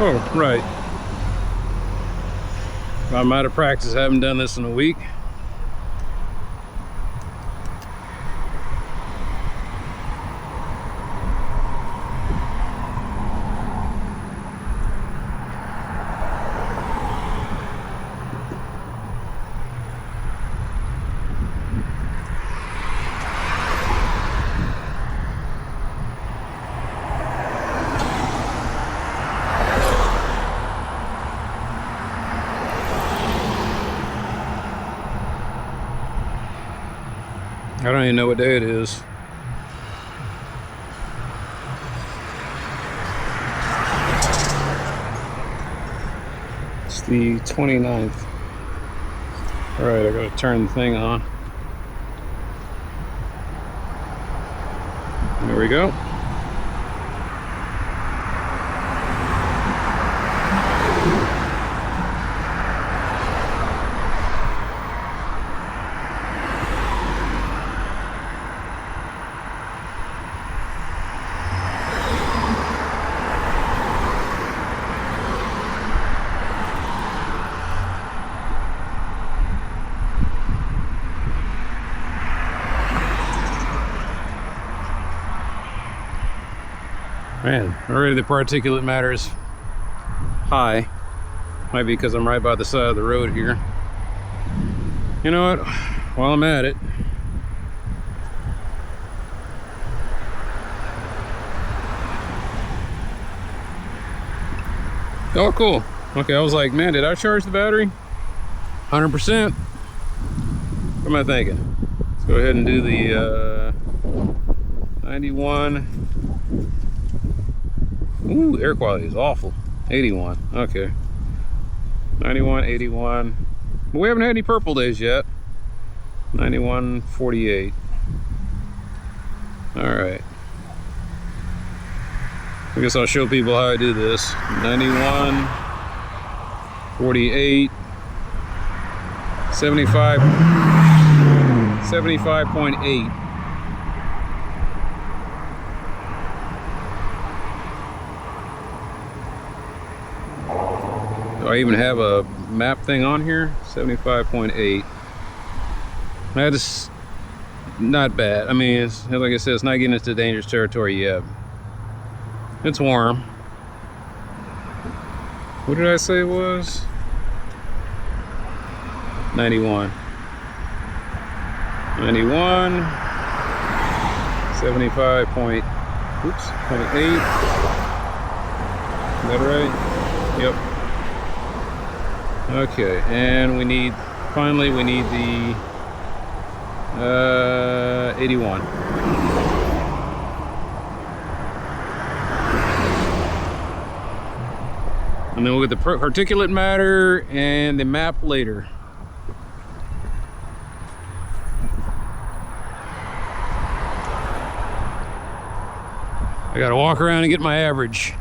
Oh, right. I'm out of practice. I haven't done this in a week. I don't even know what day it is. It's the 29th. All right, I gotta turn the thing on. There we go. Man, already the particulate matter is high. Might be because I'm right by the side of the road here. You know what? While I'm at it, oh, cool. Okay, I was like, man, did I charge the battery? 100%. What am I thinking? Let's go ahead and do the 91. Ooh, air quality is awful. 81. Okay. 91, 81. But we haven't had any purple days yet. 91, 48. All right. I guess I'll show people how I do this. 91, 48, 75, 75.8. Do I even have a map thing on here? 75.8. That is not bad. I mean, it's, like I said, it's not getting into dangerous territory yet. It's warm. What did I say it was? 91. 91. 75 point, oops, 0.8. Is that right? Yep. Okay, and we need, finally we need the 81. And then we'll get the particulate matter and the map later. I gotta walk around and get my average.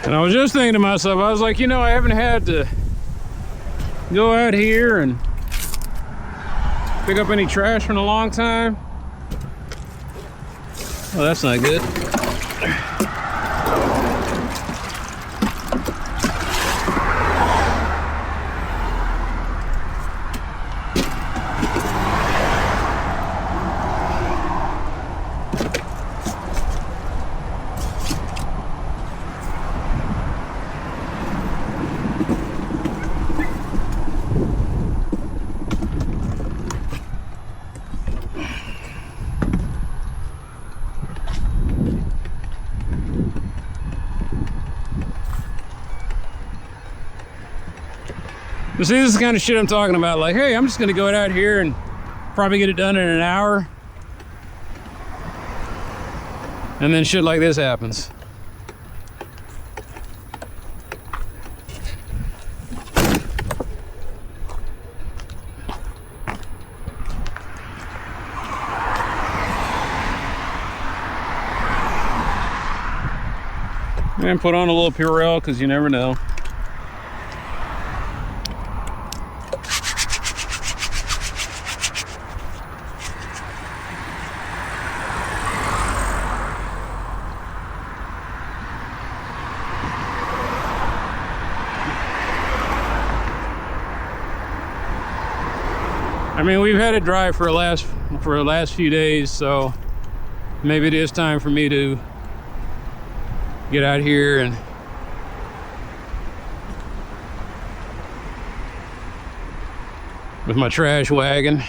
And I was just thinking to myself, I was like, you know, I haven't had to go out here and pick up any trash in a long time. Well, that's not good. But see, this is the kind of shit I'm talking about. Like, hey, I'm just gonna go out here and probably get it done in an hour. And then shit like this happens. And put on a little Purell because you never know. I mean, we've had it dry for the last few days, so maybe it is time for me to get out here and with my trash wagon.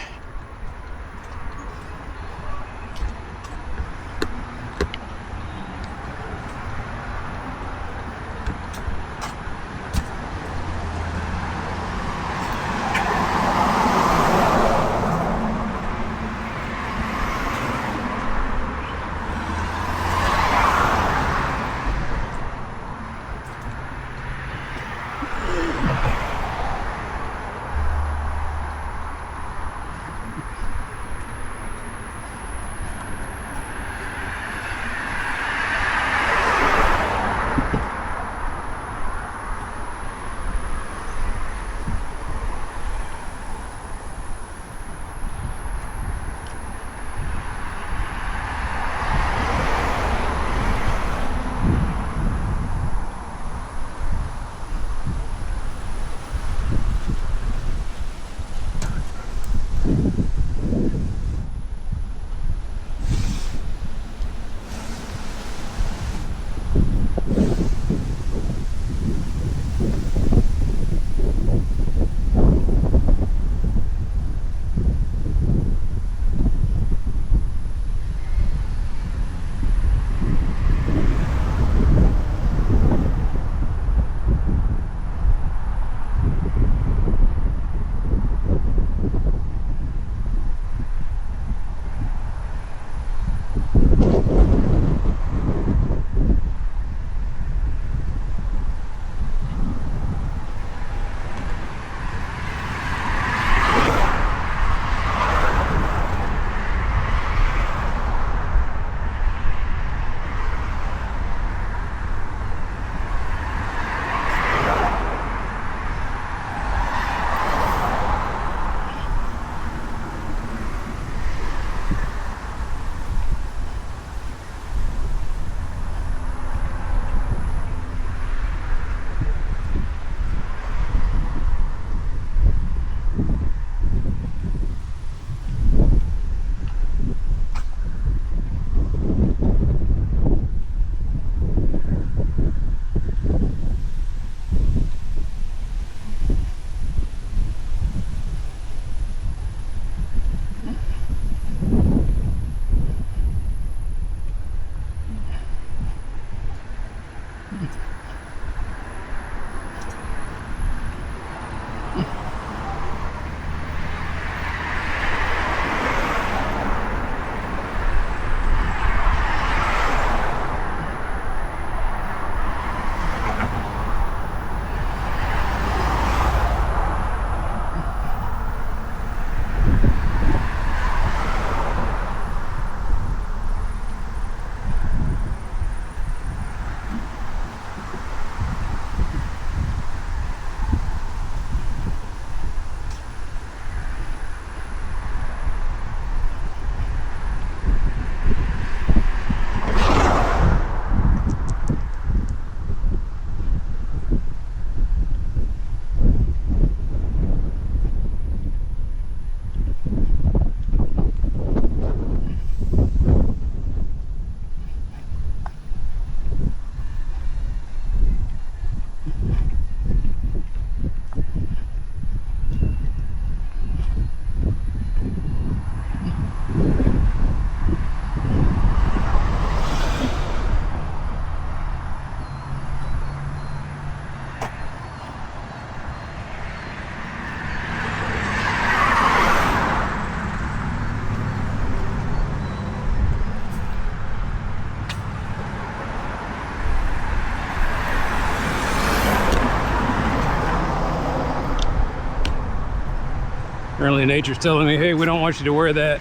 Apparently nature's telling me, hey, we don't want you to wear that.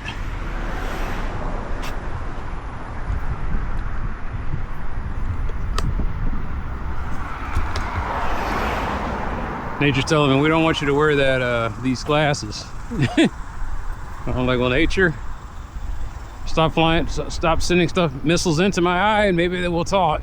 Nature's telling me we don't want you to wear that these glasses. I'm like, well, nature, stop flying, stop sending missiles into my eye, and maybe they will talk.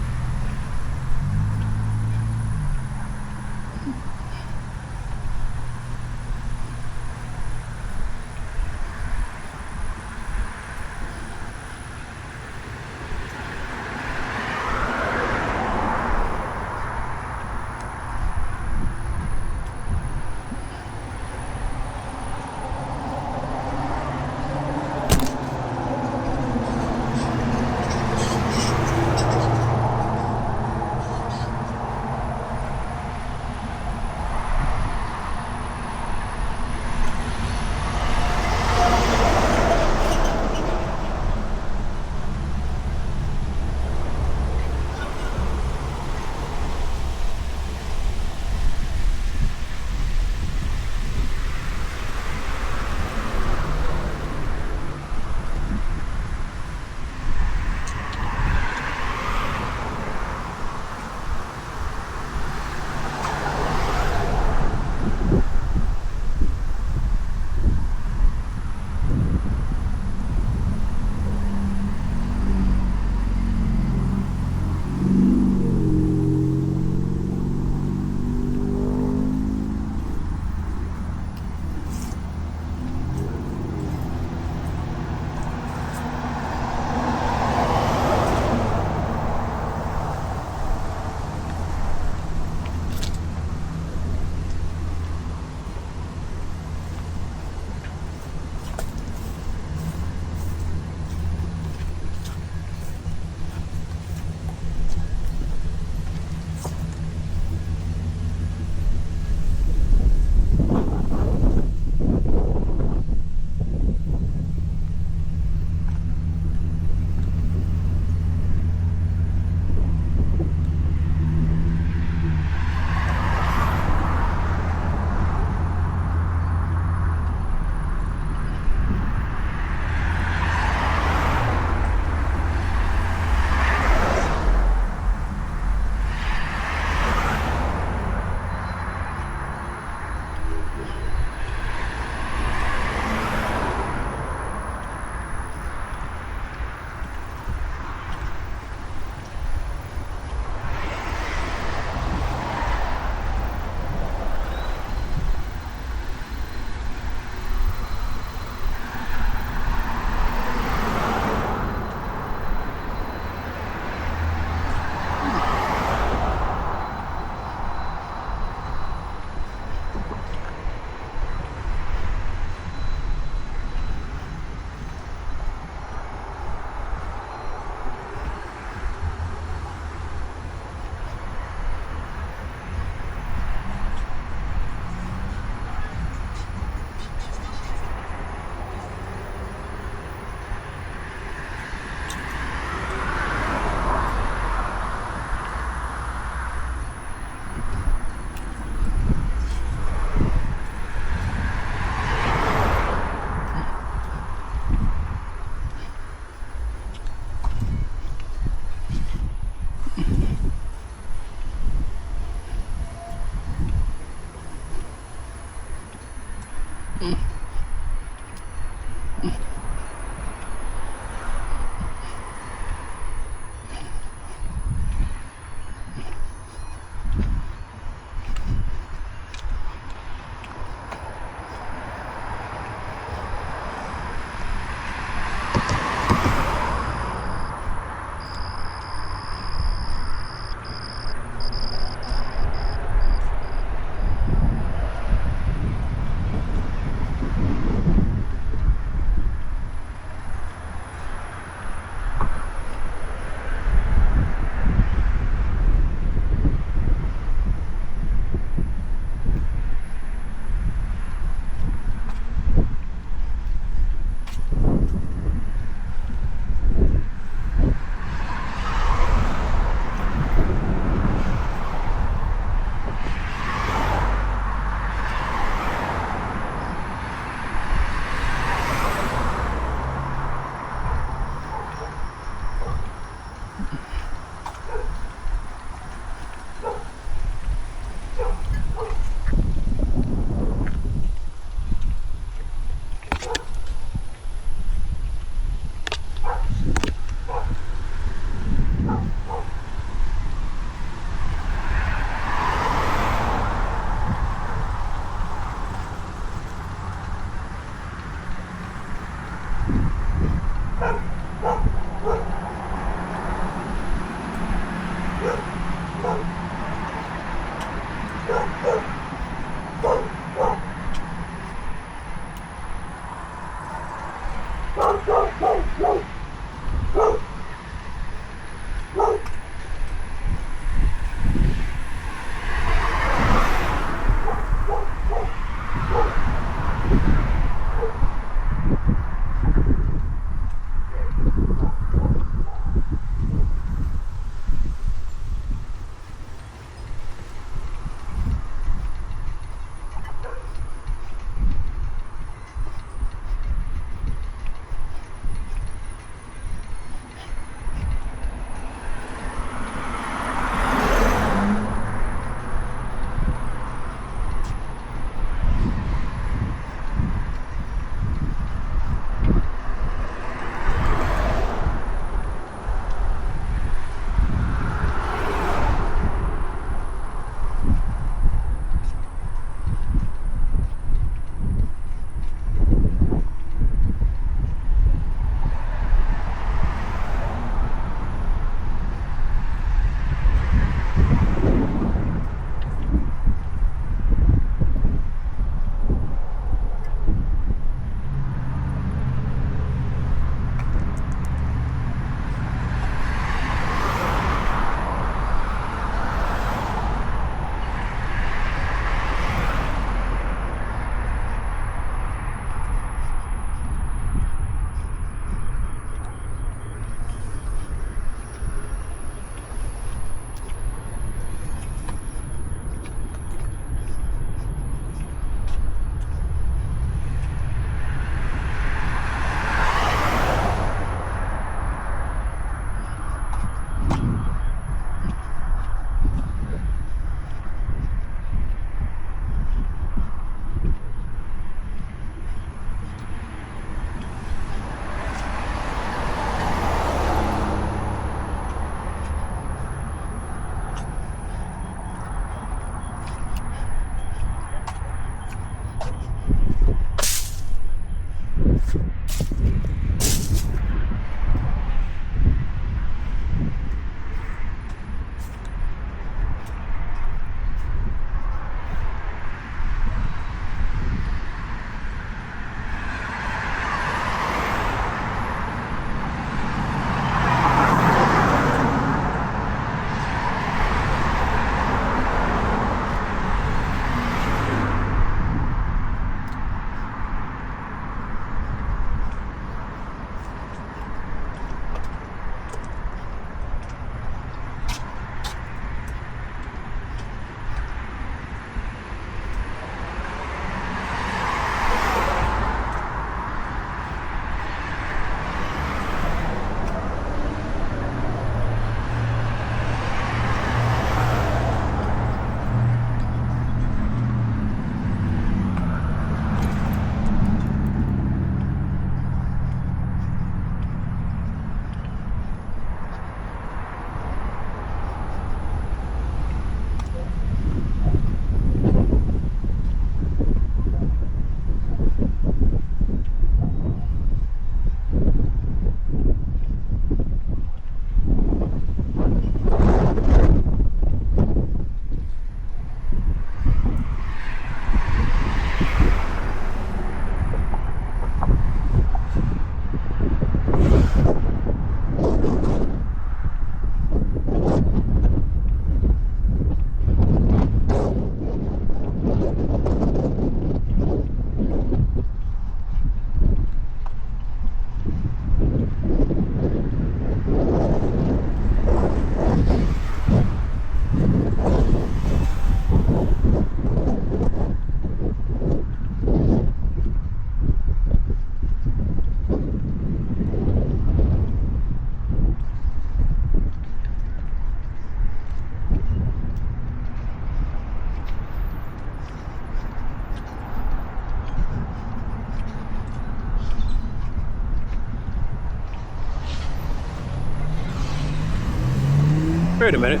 Wait a minute.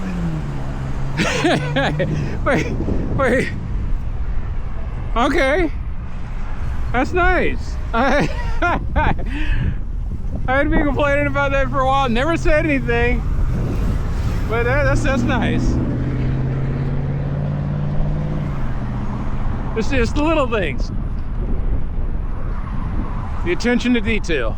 wait. Okay. That's nice. I'd be complaining about that for a while. Never said anything. But that's nice. It's just the little things. The attention to detail.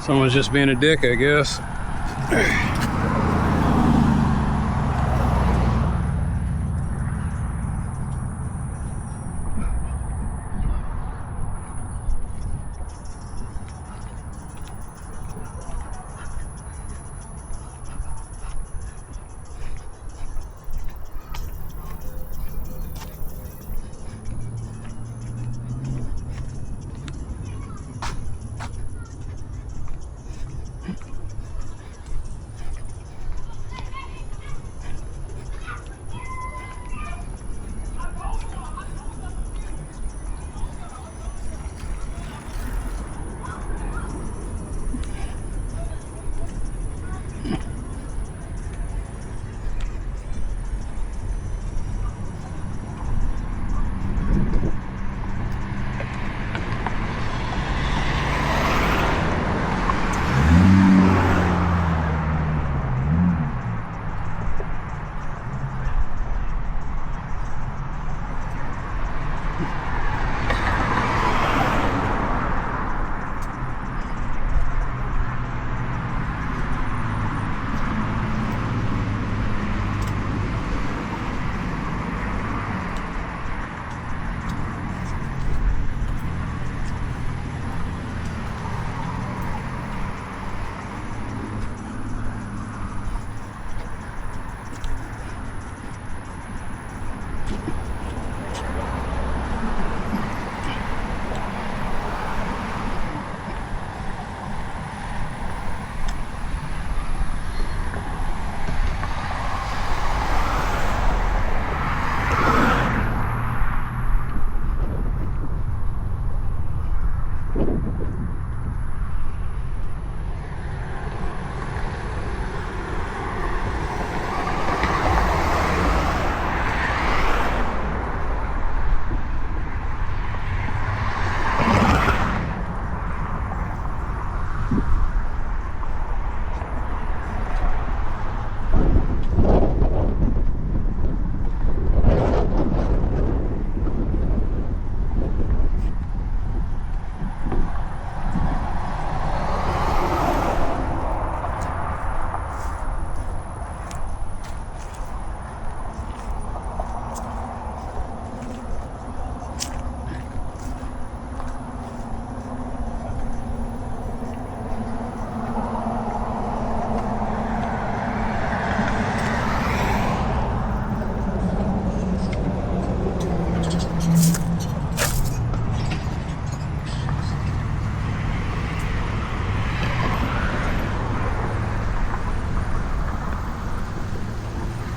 Someone's just being a dick, I guess.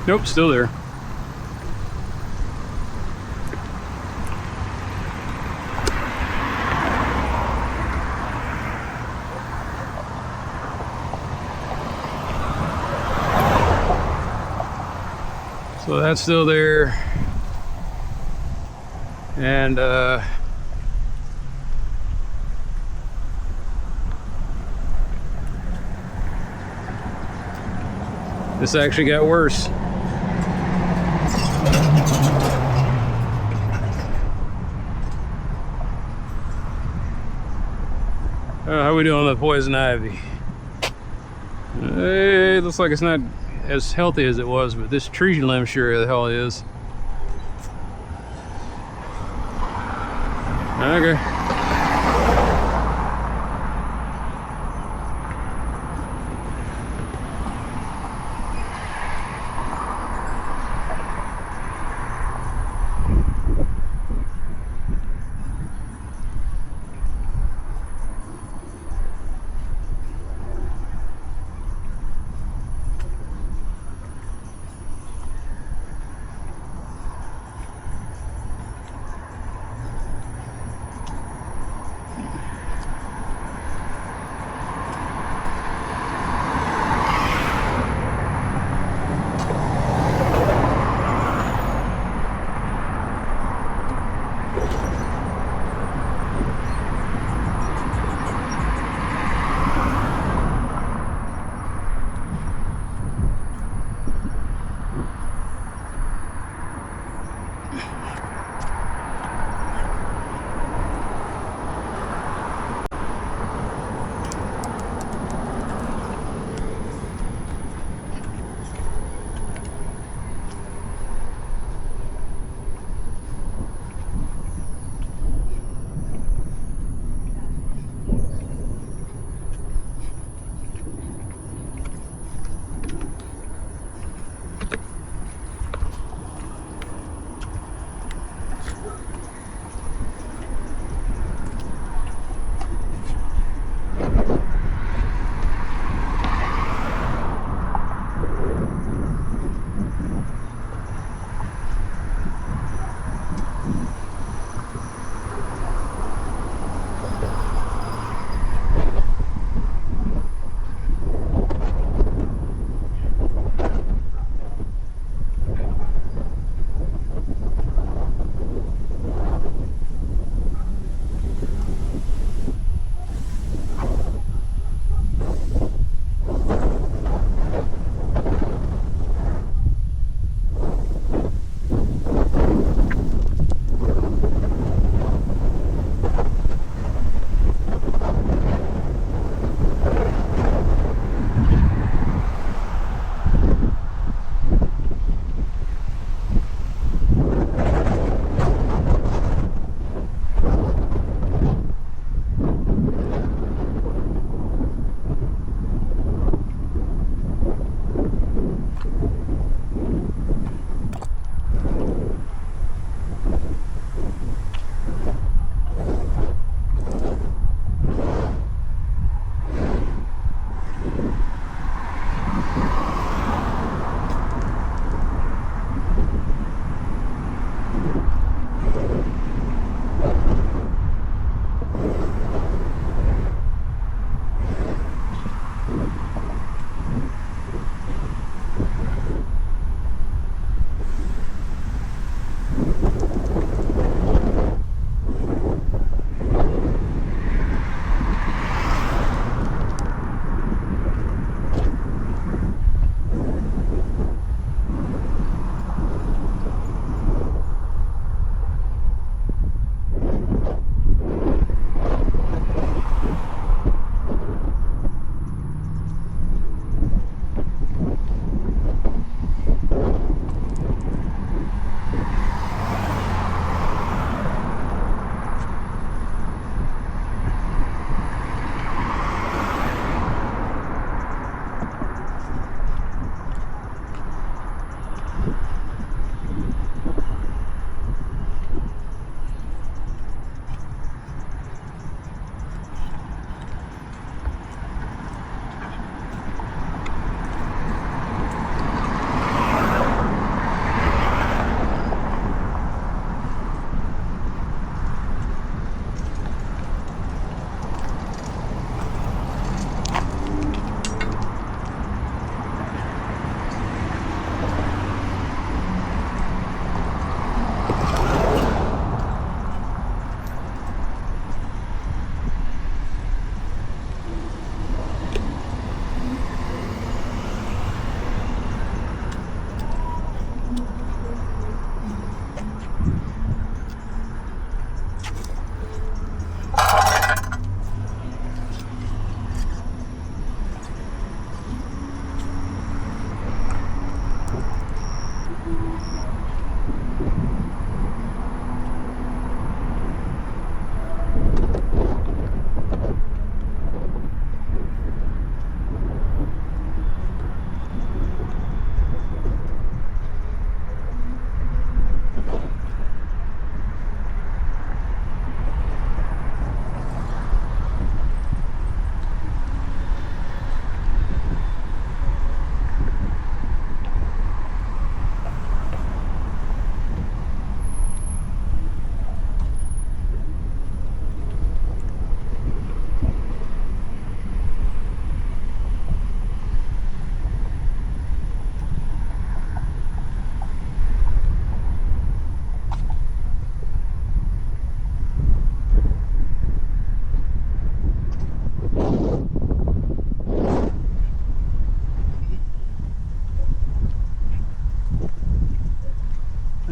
Nope, still there. So that's still there. And this actually got worse. How we doing with poison ivy? It looks like it's not as healthy as it was, but this tree limb sure the hell is. Okay.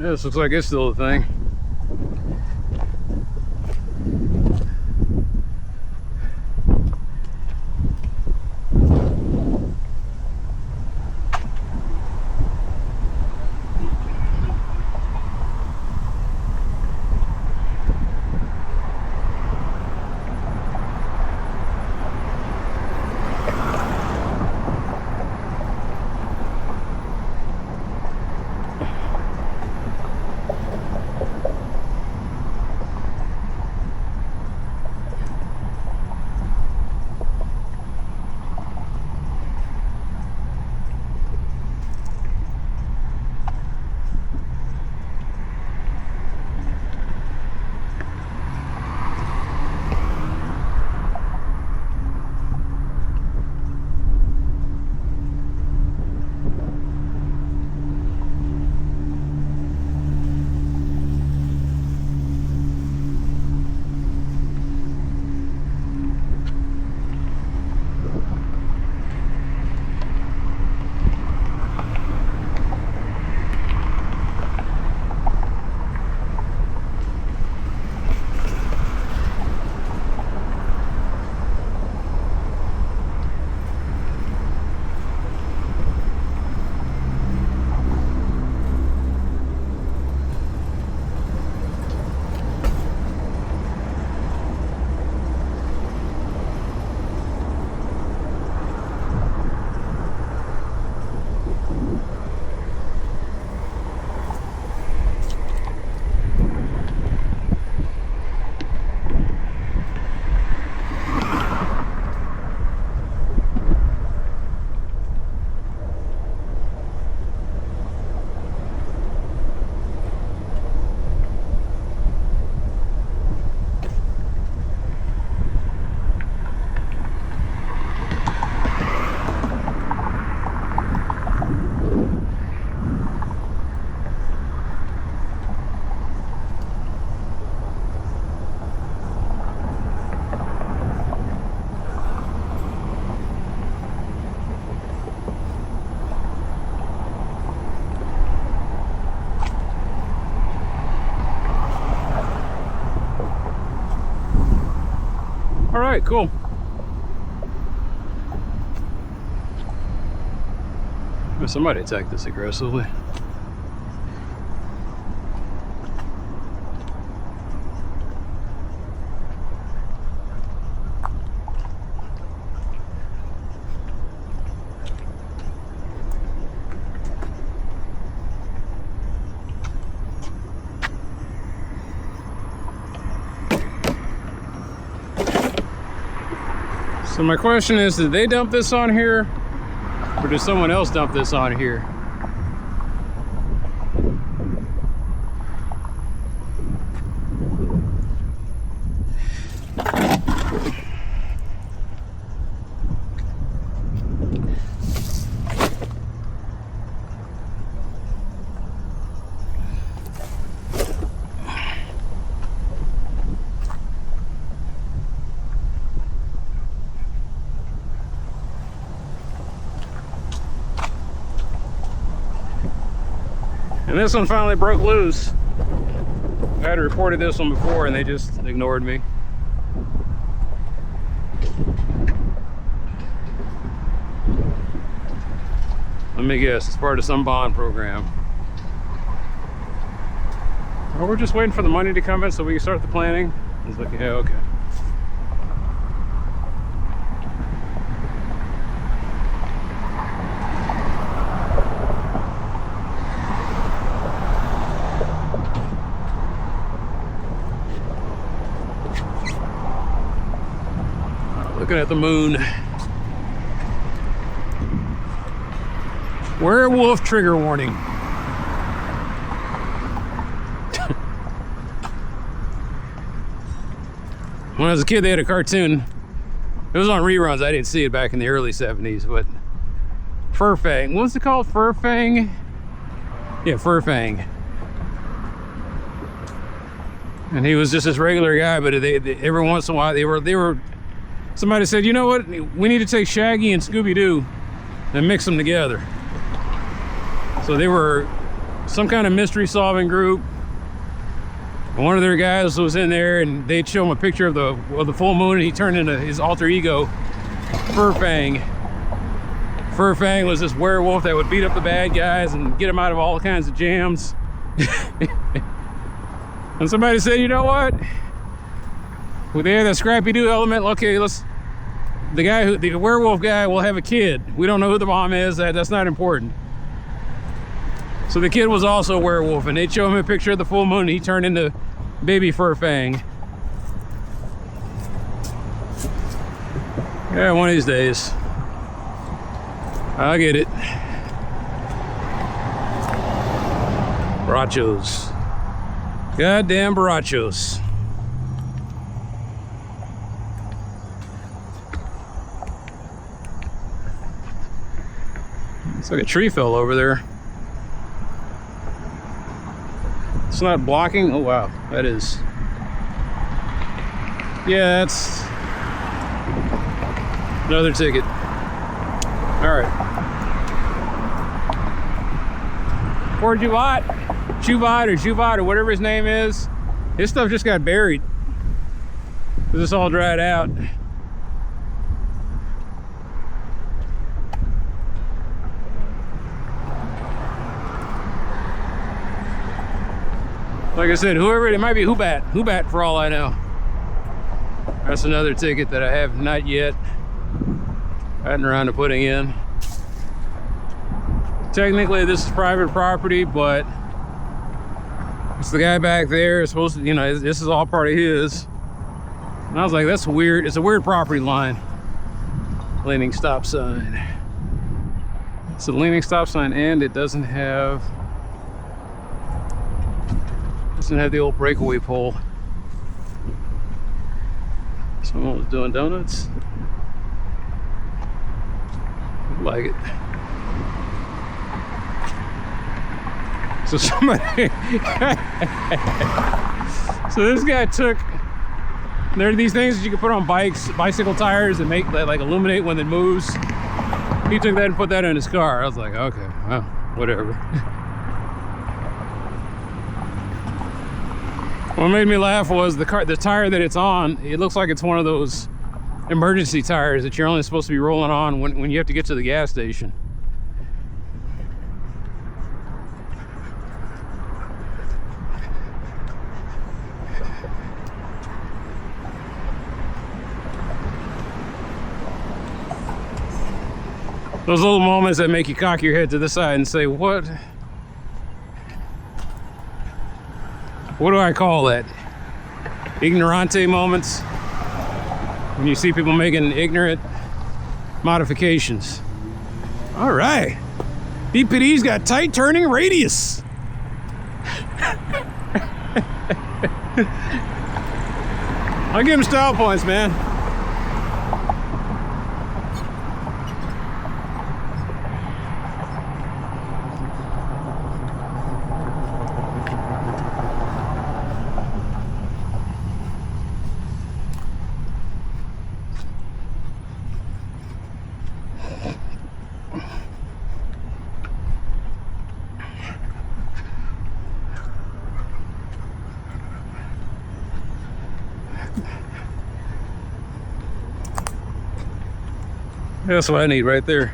This looks like it's still a thing. All right, cool. Somebody attacked this aggressively. So my question is, did they dump this on here, or did someone else dump this on here? And this one finally broke loose. I had reported this one before and they just ignored me. Let me guess, it's part of some bond program. Well, we're just waiting for the money to come in so we can start the planning. He's like, yeah, okay. Looking at the moon. Werewolf trigger warning. When I was a kid, they had a cartoon. It was on reruns. I didn't see it back in the early 70s, but Furfang. What's it called? Furfang? Yeah, Furfang. And he was just this regular guy, but they every once in a while they were. Somebody said, you know what? We need to take Shaggy and Scooby-Doo and mix them together. So they were some kind of mystery solving group. One of their guys was in there, and they'd show him a picture of the full moon, and he turned into his alter ego, Furfang. Furfang was this werewolf that would beat up the bad guys and get them out of all kinds of jams. And somebody said, you know what? Well, they have that Scrappy-Doo element. Okay, the werewolf guy will have a kid. We don't know who the mom is. That's not important. So the kid was also a werewolf, and they'd show him a picture of the full moon, and he turned into baby Furfang. Yeah, one of these days. I'll get it. Borrachos. Goddamn borrachos. It's like a tree fell over there. It's not blocking. Oh wow, that is. Yeah, that's another ticket. All right. Poor Juvat or whatever his name is. His stuff just got buried. This all dried out. Like I said, whoever it might be, Hubat for all I know. That's another ticket that I have not yet gotten around to putting in. Technically, this is private property, but it's the guy back there is supposed to, you know, this is all part of his. And I was like, that's weird. It's a weird property line. Leaning stop sign. It's a leaning stop sign, and it doesn't have the old breakaway pole. Someone was doing donuts. Like it. So somebody so this guy took, there are these things that you can put on bicycle tires and make that like illuminate when it moves. He took that and put that in his car. I was like, okay, well, whatever. What made me laugh was the tire that it's on, it looks like it's one of those emergency tires that you're only supposed to be rolling on when you have to get to the gas station. Those little moments that make you cock your head to the side and say, what do I call that? Ignorante moments. When you see people making ignorant modifications. All right. BPD's got tight turning radius. I'll give him style points, man. That's what I need right there.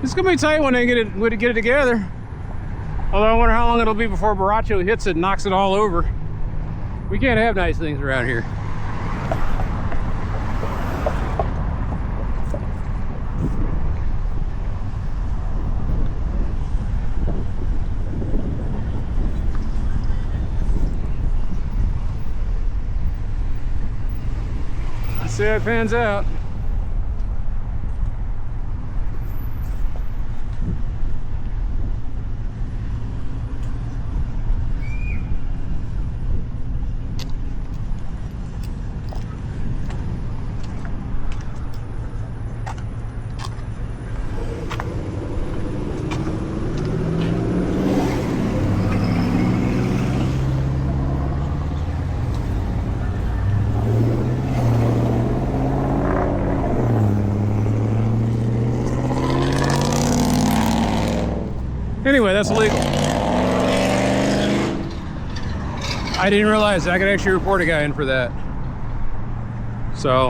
It's gonna be tight when they get it together. Although I wonder how long it'll be before Borracho hits it and knocks it all over. We can't have nice things around here. See how it pans out. that's illegal. I didn't realize I could actually report a guy in for that. So.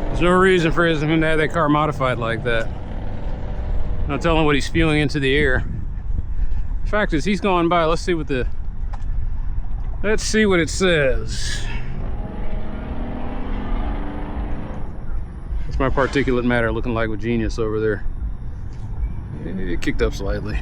There's no reason for him to have that car modified like that. Not telling what he's spewing into the air. The fact is, he's going by. Let's see what it says. That's my particulate matter looking like with Genius over there. It kicked up slightly.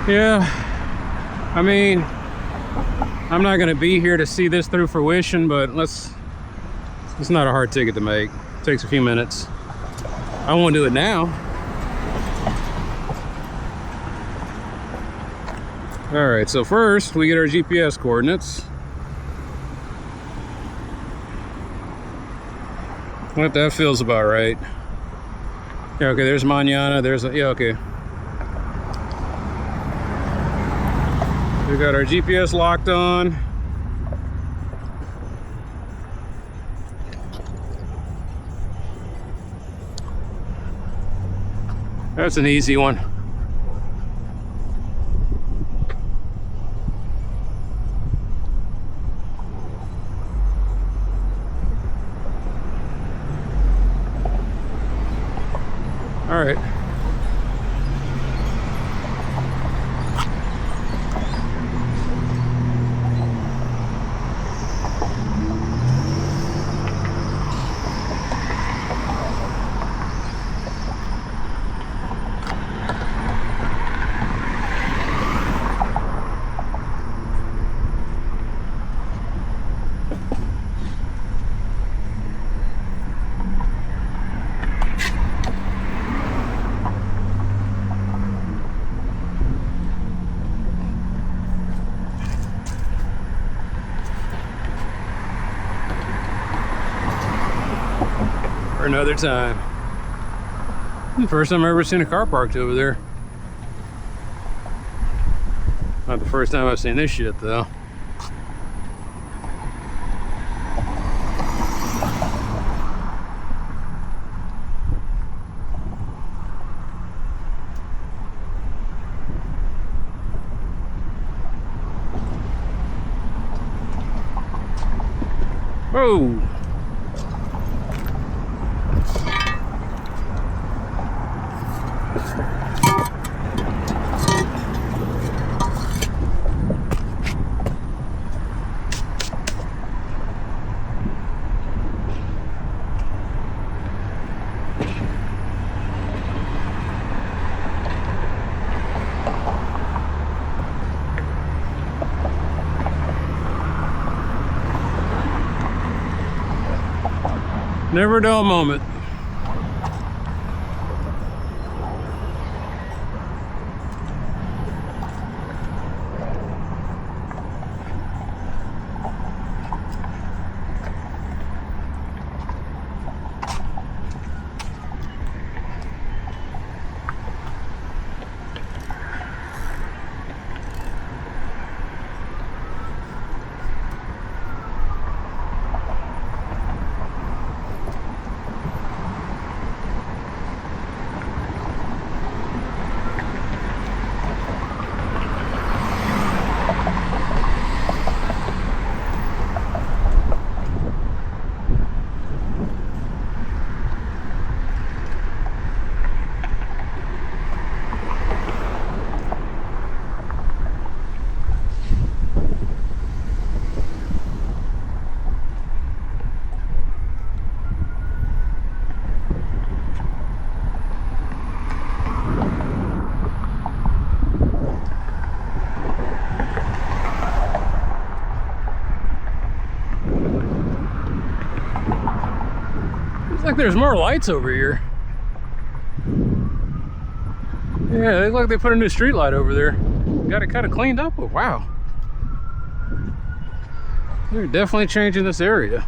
Yeah, I mean, I'm not gonna be here to see this through fruition, but it's not a hard ticket to make. It takes a few minutes. I won't do it now. All right, so first we get our GPS coordinates. What, that feels about right. Yeah, okay, there's Manana, yeah, okay. We got our GPS locked on. That's an easy one. All right. Another time. The first time I've ever seen a car parked over there. Not the first time I've seen this shit though. Whoa! Never a dull moment. like there's more lights over here. Yeah, they look like they put a new street light over there. Got it kind of cleaned up. Oh, wow. They're definitely changing this area.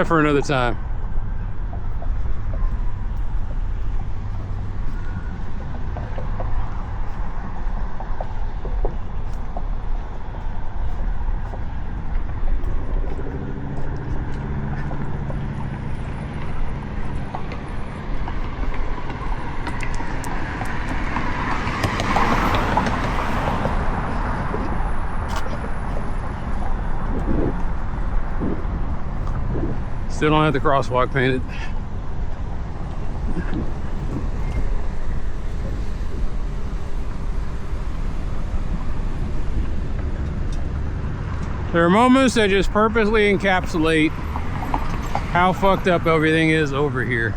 For another time. Still don't have the crosswalk painted. There are moments that just purposely encapsulate how fucked up everything is over here.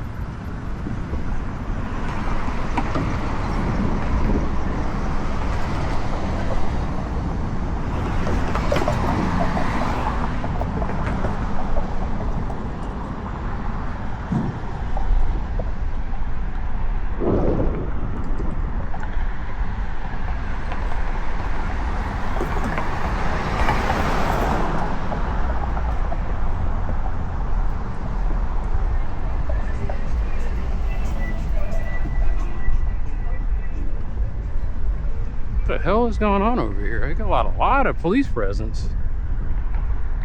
What the hell is going on over here? I got a lot of police presence.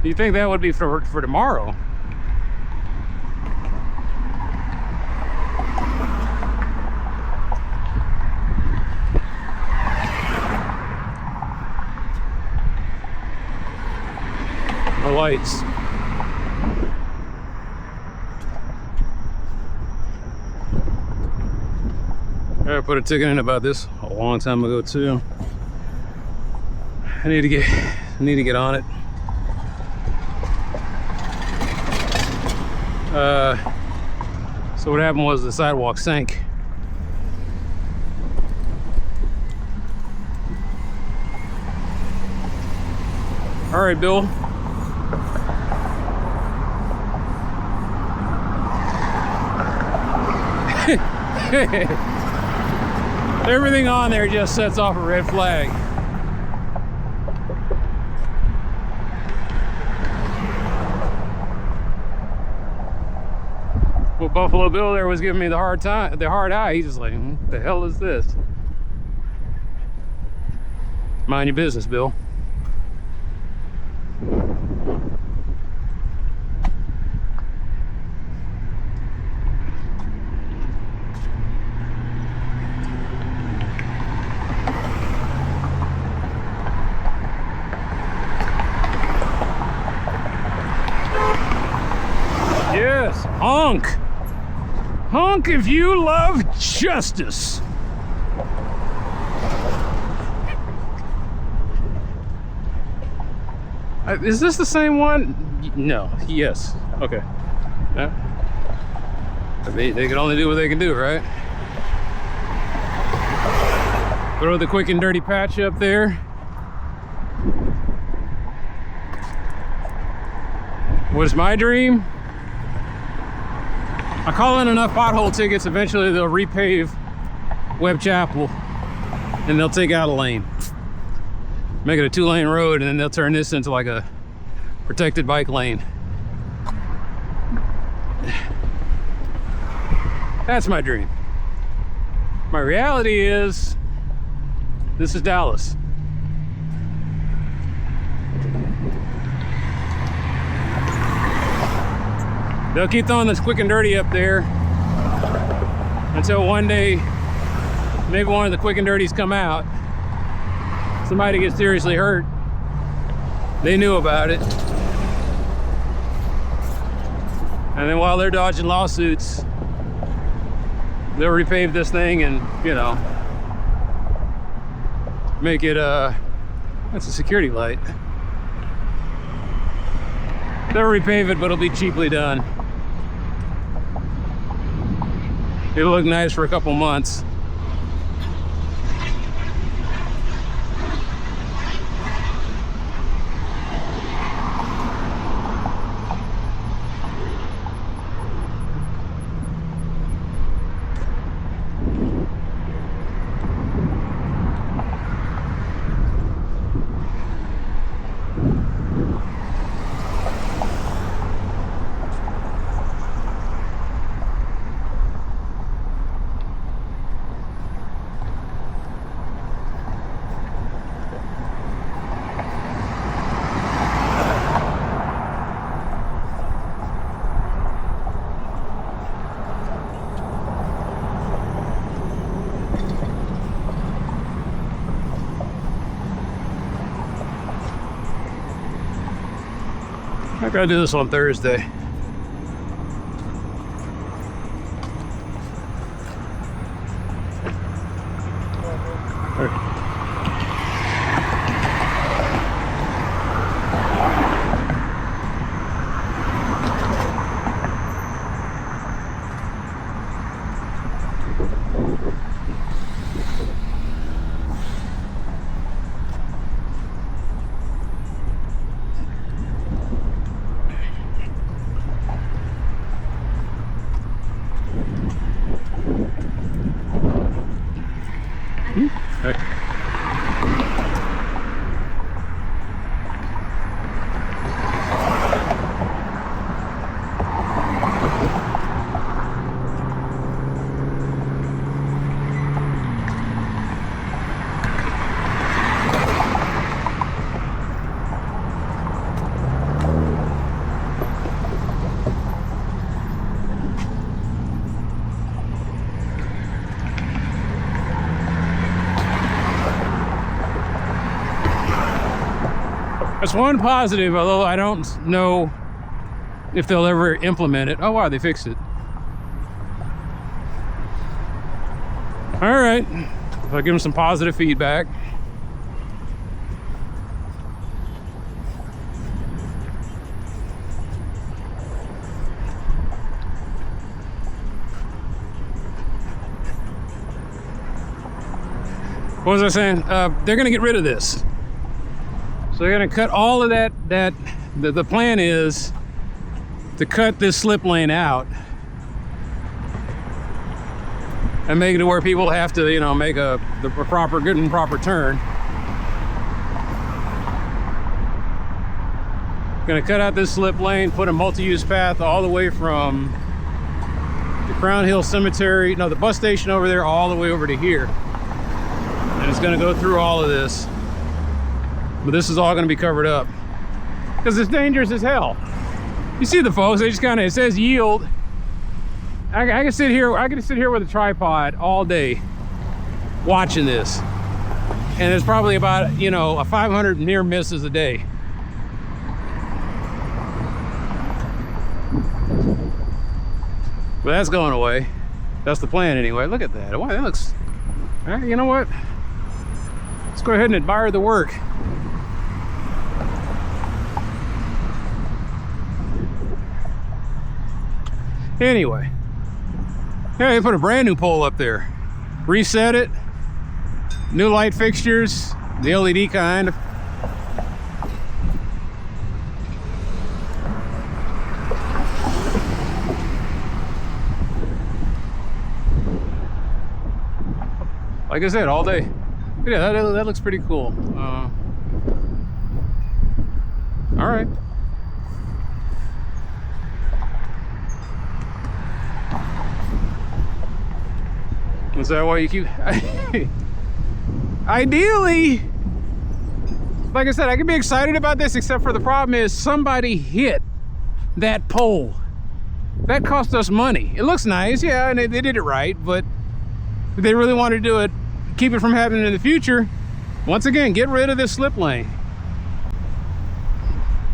You think that would be for tomorrow? The lights. I put a ticket in about this a long time ago too. I need to get on it. So what happened was the sidewalk sank. All right, Bill. Everything on there just sets off a red flag. Well, Buffalo Bill there was giving me the hard eye. He's just like, what the hell is this? Mind your business, Bill. Yes, honk. Honk if you love justice. Is this the same one? No. Yes. Okay. Yeah. They can only do what they can do, right? Throw the quick and dirty patch up there. What's my dream? I call in enough pothole tickets, eventually they'll repave Webb Chapel and they'll take out a lane. Make it a 2-lane road, and then they'll turn this into like a protected bike lane. That's my dream. My reality is, this is Dallas. They'll keep throwing this quick and dirty up there until one day, maybe one of the quick and dirties come out. Somebody gets seriously hurt. They knew about it. And then while they're dodging lawsuits, they'll repave this thing and, you know, make it, that's a security light. They'll repave it, but it'll be cheaply done. It'll look nice for a couple months. I'm gonna do this on Thursday. That's one positive, although I don't know if they'll ever implement it. Oh wow, they fixed it. All right, I'll give them some positive feedback. What was I saying? They're gonna get rid of this. So they're gonna cut all of that, the plan is to cut this slip lane out and make it to where people have to, you know, make the proper, good and proper turn. Gonna cut out this slip lane, put a multi-use path all the way from the Crown Hill Cemetery, no, the bus station over there, all the way over to here. And it's gonna go through all of this. But this is all going to be covered up because it's dangerous as hell. You see the folks, they just kind of, it says yield. I can sit here with a tripod all day watching this, and there's probably about, you know, a 500 near misses a day. But that's going away. That's the plan anyway. Look at that. Wow, that looks, you know what, let's go ahead and admire the work. Anyway, yeah, they put a brand new pole up there, reset it, new light fixtures, the LED kind. Like I said, all day. Yeah, that looks pretty cool. All right. Is that why you keep... Ideally, like I said, I can be excited about this, except for the problem is somebody hit that pole. That cost us money. It looks nice, yeah, and they did it right, but if they really want to do it, keep it from happening in the future, once again, get rid of this slip lane.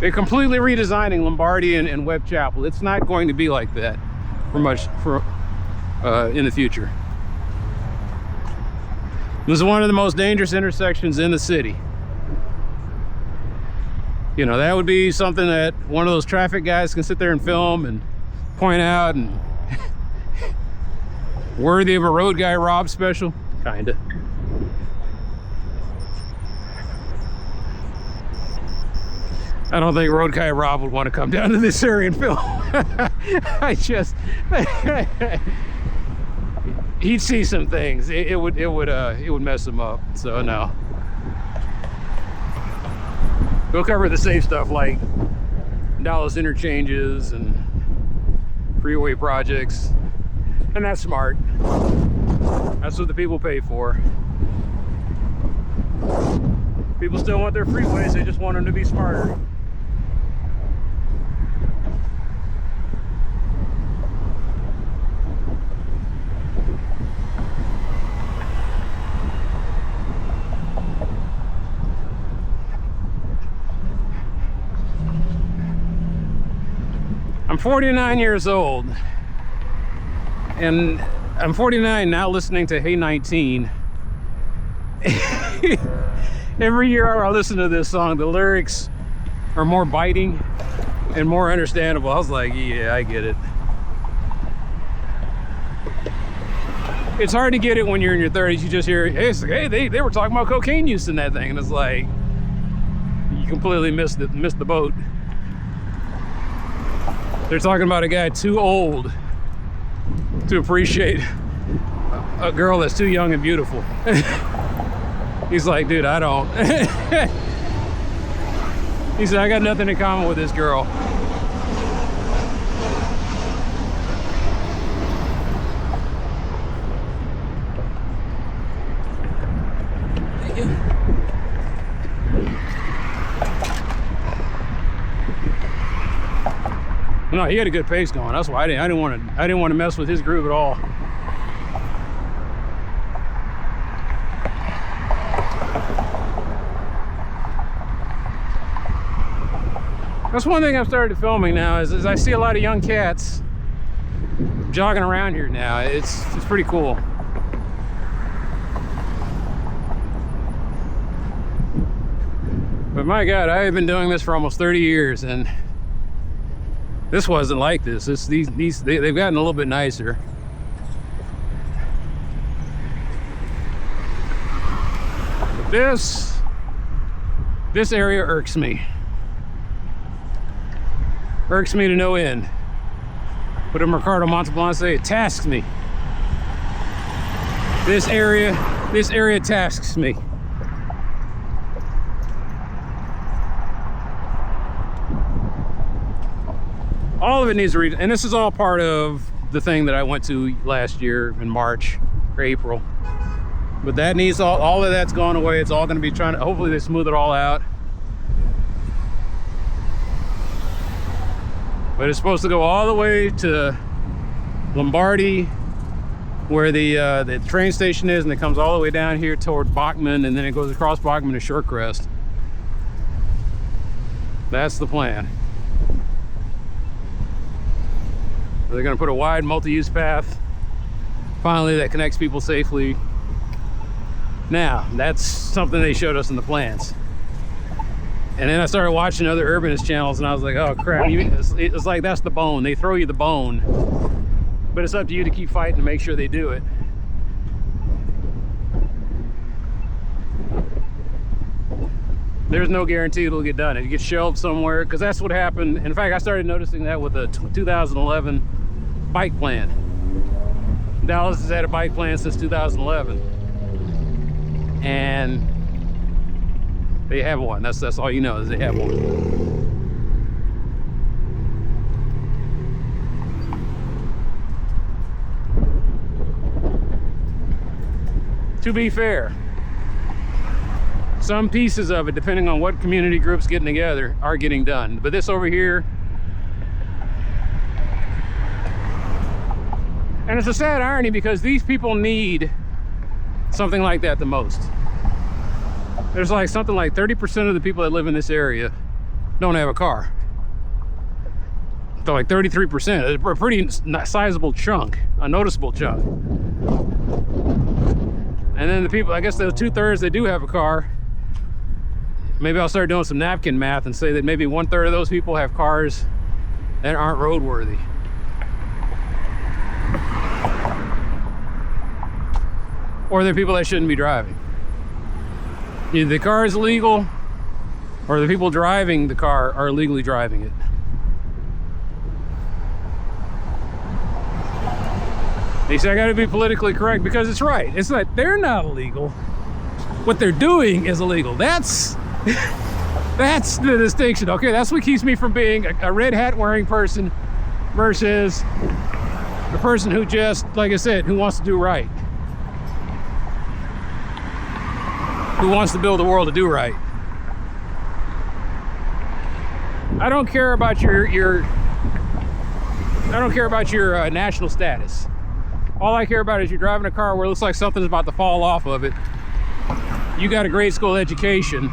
They're completely redesigning Lombardi and Webb Chapel. It's not going to be like that for in the future. This is one of the most dangerous intersections in the city. You know, that would be something that one of those traffic guys can sit there and film and point out, and worthy of a Road Guy Rob special, kinda. I don't think Road Guy Rob would want to come down to this area and film. I just, he'd see some things. It would mess him up. So no. We'll cover the safe stuff like Dallas interchanges and freeway projects, and that's smart. That's what the people pay for. People still want their freeways, they just want them to be smarter. I'm 49 years old, and I'm 49 now listening to Hey 19. Every year I listen to this song, the lyrics are more biting and more understandable. I was like, yeah, I get it. It's hard to get it when you're in your 30s. You just hear, hey, it's like, hey, they were talking about cocaine use in that thing, and it's like, you completely missed the boat. They're talking about a guy too old to appreciate a girl that's too young and beautiful. He's like, dude, I don't. He said, I got nothing in common with this girl. No, he had a good pace going. That's why I didn't want to mess with his groove at all. That's one thing I've started filming now is I see a lot of young cats jogging around here now. It's pretty cool. But my God, I have been doing this for almost 30 years, and this wasn't like this. They've gotten a little bit nicer. But this area irks me. Irks me to no end. What did Ricardo Montalban say? It tasks me. This area tasks me. All of it needs to read, and this is all part of the thing that I went to last year in March or April. But that needs all of that's gone away. It's all going to be trying to, hopefully they smooth it all out. But it's supposed to go all the way to Lombardi, where the train station is, and it comes all the way down here toward Bachman, and then it goes across Bachman to Shorecrest. That's the plan. They're going to put a wide multi-use path finally that connects people safely. Now, that's something they showed us in the plans. And then I started watching other urbanist channels, and I was like, oh crap, it's like that's the bone. They throw you the bone, but it's up to you to keep fighting to make sure they do it. There's no guarantee it'll get done. It gets shelved somewhere, because that's what happened. In fact, I started noticing that with the 2011 bike plan. Dallas has had a bike plan since 2011, and they have one. That's all you know, is they have one. To be fair, some pieces of it, depending on what community groups getting together, are getting done. But this over here, and it's a sad irony, because these people need something like that the most. There's like something like 30% of the people that live in this area don't have a car. So like 33%. It's a pretty sizable chunk, a noticeable chunk. And then the people, I guess those 2/3 that do have a car, maybe I'll start doing some napkin math and say that maybe 1/3 of those people have cars that aren't roadworthy. Or they're people that shouldn't be driving. Either the car is illegal, or the people driving the car are illegally driving it. They say I gotta be politically correct because it's right. It's not, they're not illegal. What they're doing is illegal. That's the distinction. Okay, that's what keeps me from being a red hat wearing person versus a person who just, like I said, who wants to do right. Who wants to build a world to do right. I don't care about your national status. All I care about is you're driving a car where it looks like something's about to fall off of it. You got a grade school education.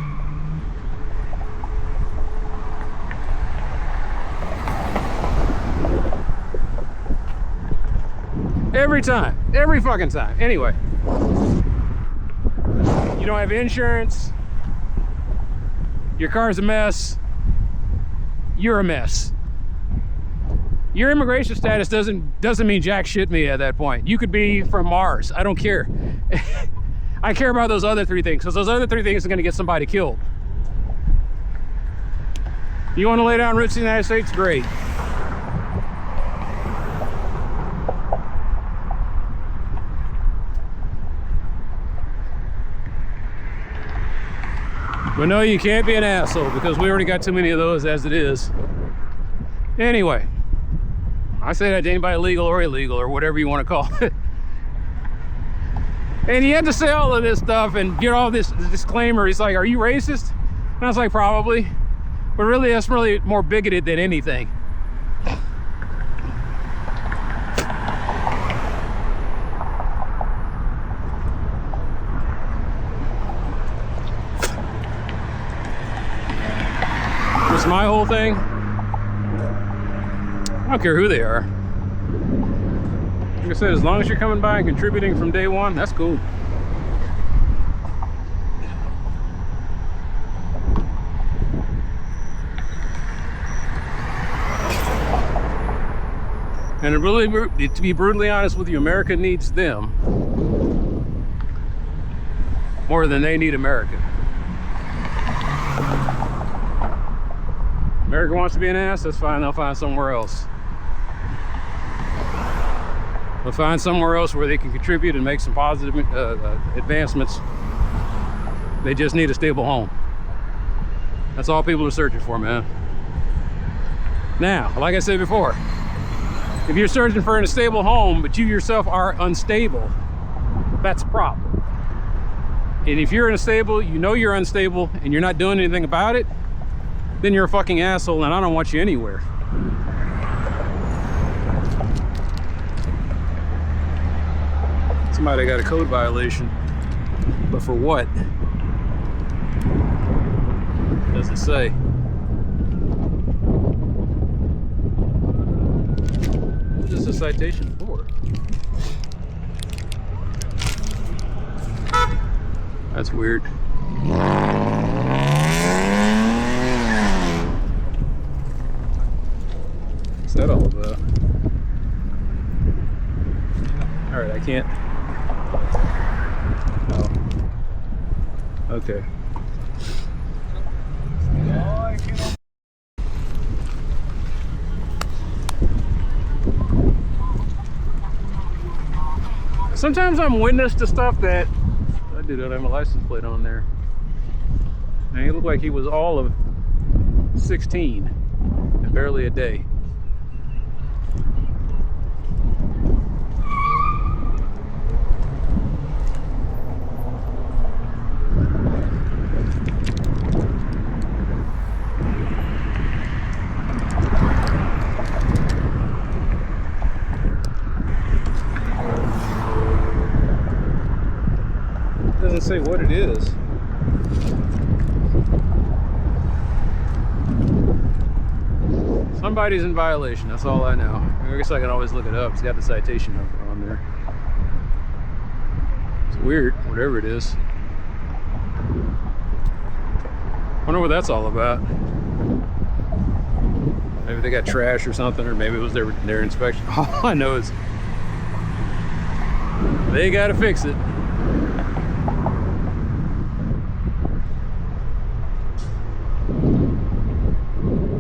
Every time, every fucking time. Anyway, you don't have insurance. Your car's a mess. You're a mess. Your immigration status doesn't mean jack shit me at that point. You could be from Mars. I don't care. I care about those other 3 things, because those other 3 things are going to get somebody killed. You want to lay down roots in the United States? Great. But no, you can't be an asshole, because we already got too many of those as it is. Anyway, I say that to anybody legal or illegal or whatever you want to call it. And he had to say all of this stuff and get all this disclaimer. He's like, are you racist? And I was like, probably. But really, that's really more bigoted than anything. It's my whole thing. I don't care who they are. Like I said, as long as you're coming by and contributing from day one, that's cool. And to be brutally honest with you, America needs them more than they need America. America wants to be an ass, that's fine, they'll find somewhere else. They'll find somewhere else where they can contribute and make some positive advancements. They just need a stable home. That's all people are searching for, man. Now, like I said before, if you're searching for a stable home, but you yourself are unstable, that's a problem. And if you're unstable, you know you're unstable, and you're not doing anything about it, then you're a fucking asshole, and I don't want you anywhere. Somebody got a code violation, but for what? Does it say? What is the citation for? That's weird. What's that all about? All right, I can't. Oh. Okay. Sometimes I'm witness to stuff that I did not have a license plate on there. And he looked like he was all of 16 and barely a day. Doesn't say what it is. Somebody's in violation, that's all I know. I guess I can always look it up. It's got the citation number on there. It's weird, whatever it is. Wonder what that's all about. Maybe they got trash or something, or maybe it was their inspection. All I know is they gotta fix it.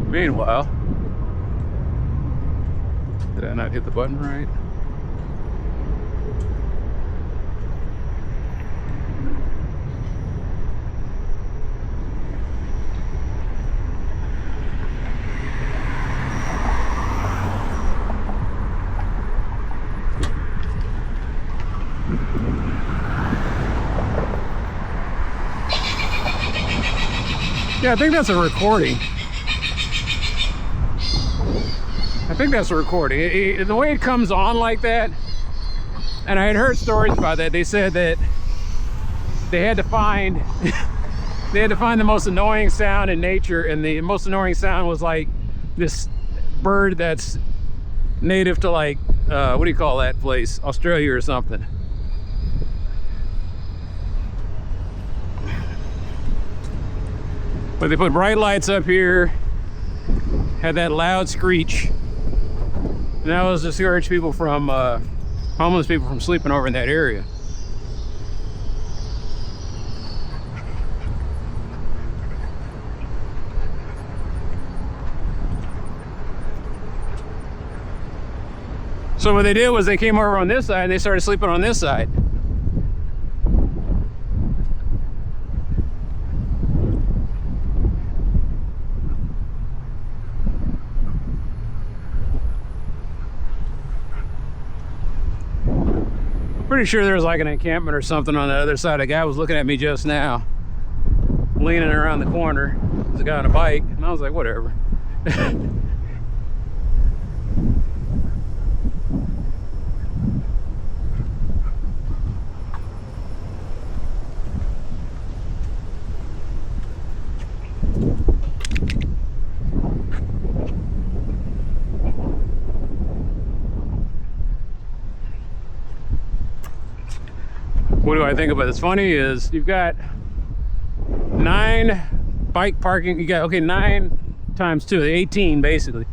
Meanwhile, did I not hit the button right? Yeah, I think that's a recording. I think that's a recording. The way it comes on like that, and I had heard stories about that. They said that they had to find the most annoying sound in nature, and the most annoying sound was like this bird that's native to, like, what do you call that place? Australia or something. But they put bright lights up here, had that loud screech, and that was to discourage people from, homeless people from sleeping over in that area. So what they did was they came over on this side and they started sleeping on this side. Pretty sure there was like an encampment or something on the other side. A guy was looking at me just now, leaning around the corner. There's a guy on a bike, and I was like, whatever. What do I think about this? Funny is you've got 9 bike parking. You got, okay, 9 times 2, 18 basically.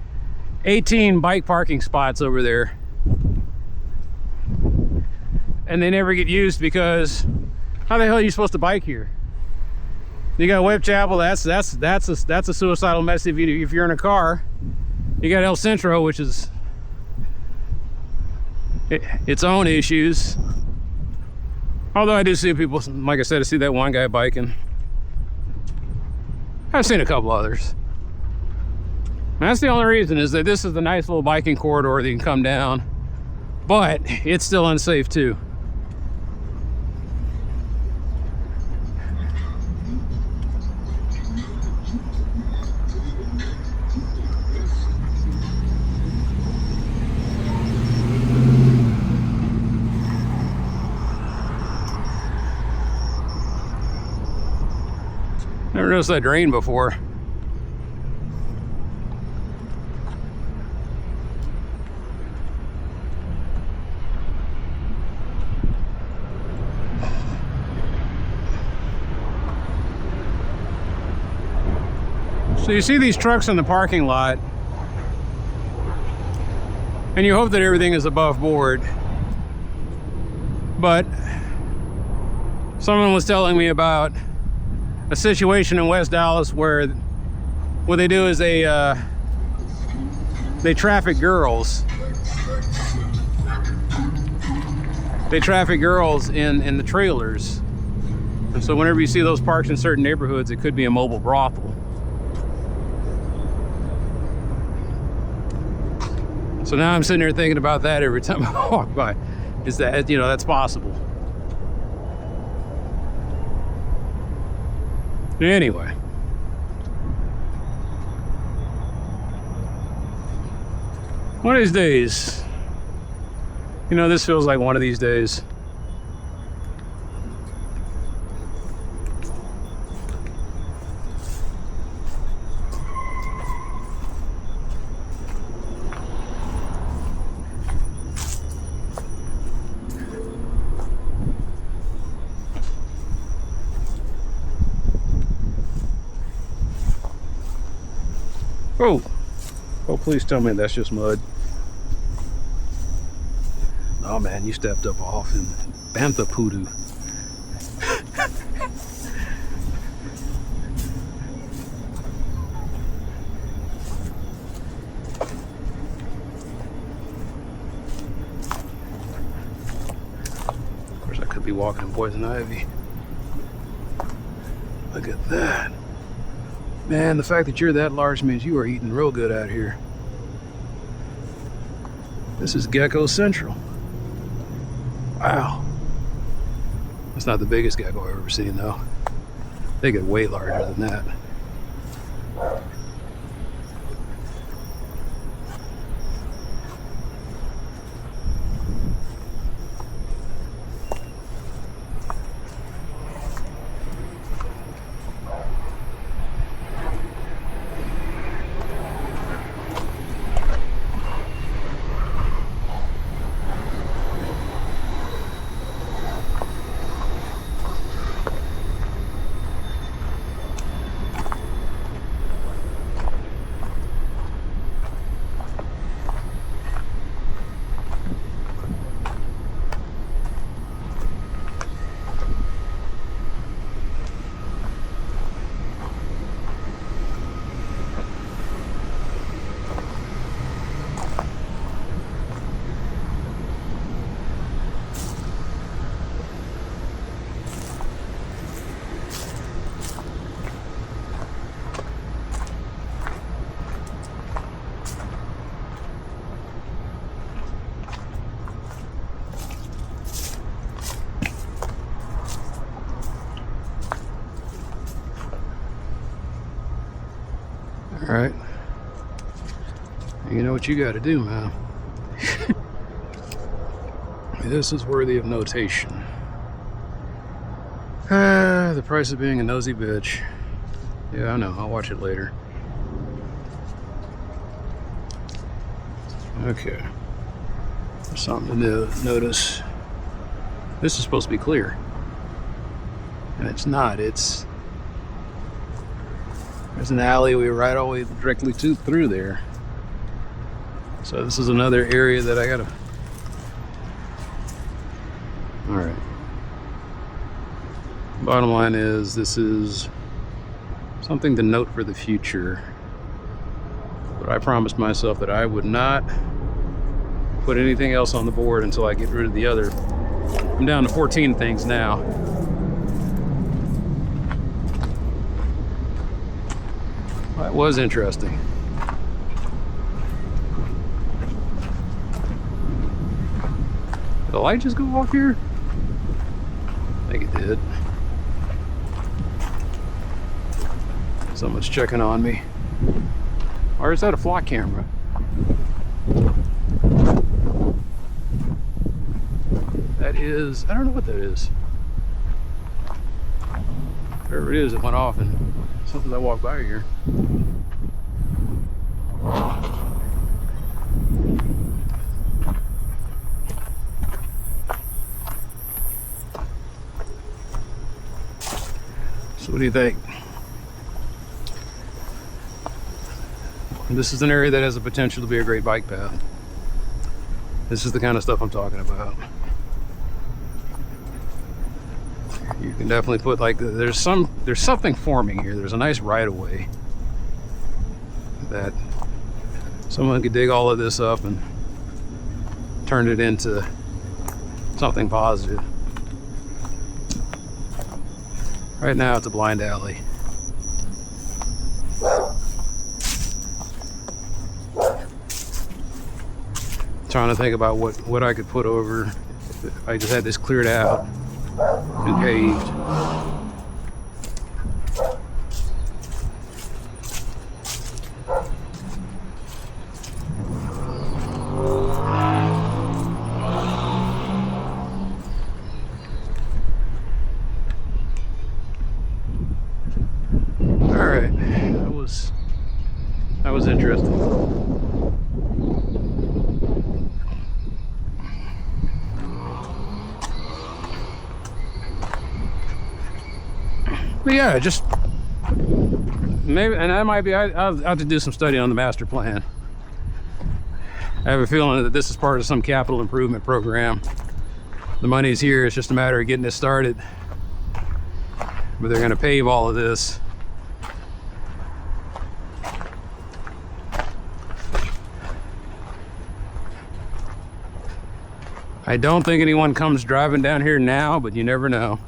18 bike parking spots over there, and they never get used because how the hell are you supposed to bike here? You got Webb Chapel. That's a suicidal mess if you're in a car. You got El Centro, which is its own issues. Although I do see people, like I said, I see that one guy biking. I've seen a couple others. And that's the only reason, is that this is the nice little biking corridor that you can come down, but it's still unsafe too. Never noticed that drain before. So you see these trucks in the parking lot, and you hope that everything is above board. But someone was telling me about a situation in West Dallas where what they do is they traffic girls. They traffic girls in the trailers. And so whenever you see those parked in certain neighborhoods, it could be a mobile brothel. So now I'm sitting there thinking about that every time I walk by. Is that, you know, that's possible. Anyway, one of these days, you know, this feels like one of these days. Oh, oh, please tell me that's just mud. Oh man, you stepped up off in Bantha Poodoo. Of course, I could be walking in poison ivy. Look at that. Man, the fact that you're that large means you are eating real good out here. This is Gecko Central. Wow. That's not the biggest gecko I've ever seen, though. They get way larger than that. All right. You know what you got to do, man. This is worthy of notation. The price of being a nosy bitch. Yeah, I know. I'll watch it later. Okay. There's something to notice. This is supposed to be clear. And it's not. There's an alleyway right all the way directly through there. So this is another area that I gotta... All right. Bottom line is, this is something to note for the future. But I promised myself that I would not put anything else on the board until I get rid of the other. I'm down to 14 things now. That was interesting. Did the light just go off here? I think it did. Someone's checking on me. Or is that a flock camera? That is, I don't know what that is. Whatever it is, it went off and something I walked by here. So what do you think? This is an area that has the potential to be a great bike path. This is the kind of stuff I'm talking about. You can definitely put, like, there's something forming here. There's a nice right-of-way that someone could dig all of this up and turn it into something positive. Right now it's a blind alley. Trying to think about what I could put over if I just had this cleared out and paved. All right, that was interesting. But yeah, just maybe, and that might be, I'll have to do some study on the master plan. I have a feeling that this is part of some capital improvement program. The money's here, it's just a matter of getting it started. But they're gonna pave all of this. I don't think anyone comes driving down here now, but you never know.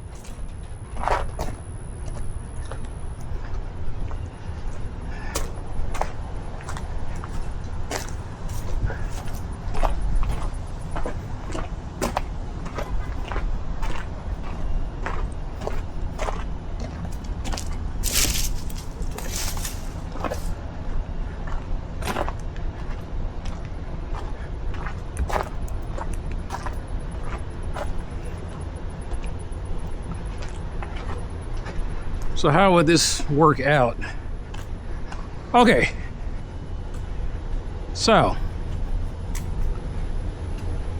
So how would this work out? Okay. So,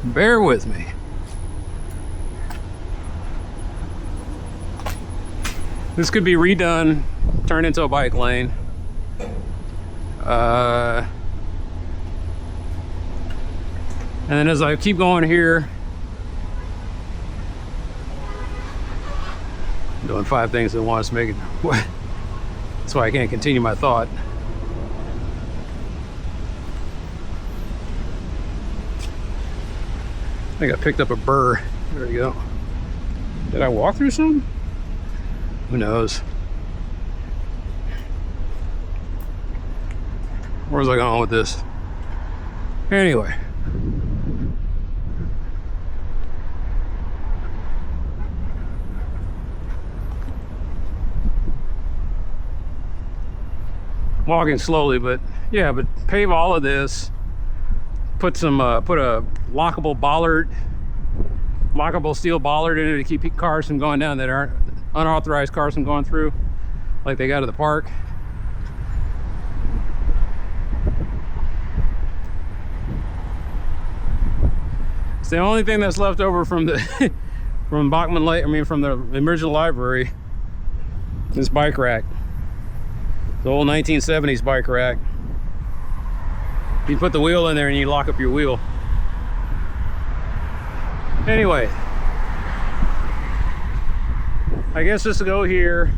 bear with me. This could be redone, turned into a bike lane. And then as I keep going here, doing 5 things at once, make it. That's why I can't continue my thought. I think I picked up a burr. There we go. Did I walk through some? Who knows? Where was I going with this? Anyway. Walking slowly, but yeah, but pave all of this, put some put a lockable steel bollard in it to keep cars from going down that aren't unauthorized cars from going through, like they got to the park. It's the only thing that's left over from the from Bachman Lake, from the original library, this bike rack. The old 1970s bike rack. You put the wheel in there and you lock up your wheel. Anyway, I guess just to go here,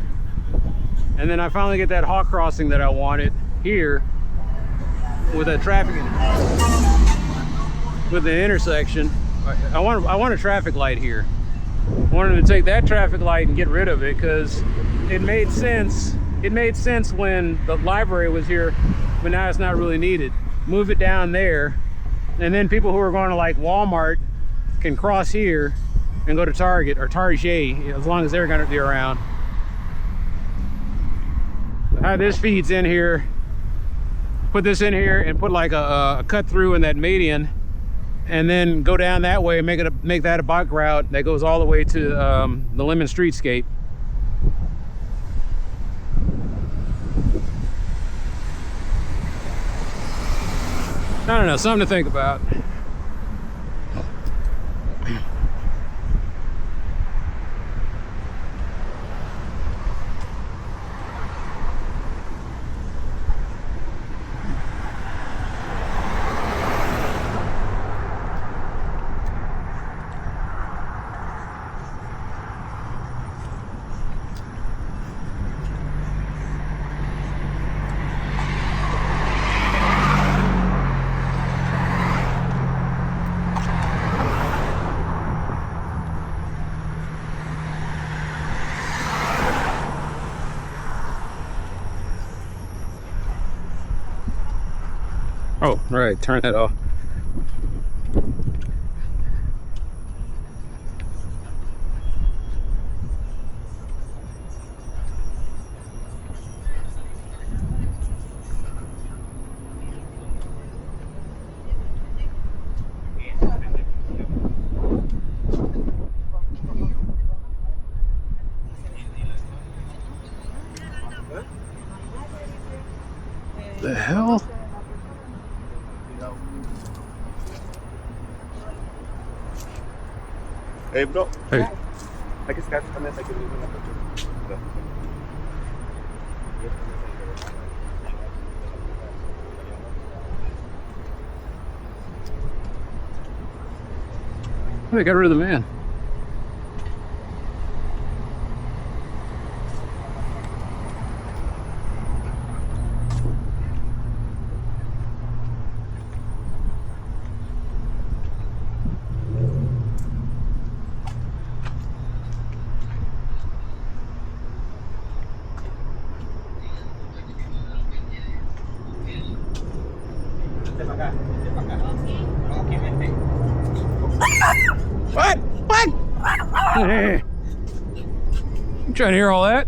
and then I finally get that hawk crossing that I wanted here with a traffic, with the intersection. I want a traffic light here. I wanted to take that traffic light and get rid of it because it made sense. It made sense when the library was here, but now it's not really needed. Move it down there, and then people who are going to like Walmart can cross here and go to Target or Target, as long as they're going to be around. How this feeds in here, put this in here and put like a cut through in that median, and then go down that way and make that a bike route that goes all the way to the Lemon Streetscape. I don't know, something to think about. Oh, right, turn that off. The hell? Hey bro. Hey. I guess that's the mess I can leave in the picture. They got rid of the van. What? What? Hey. You trying to hear all that?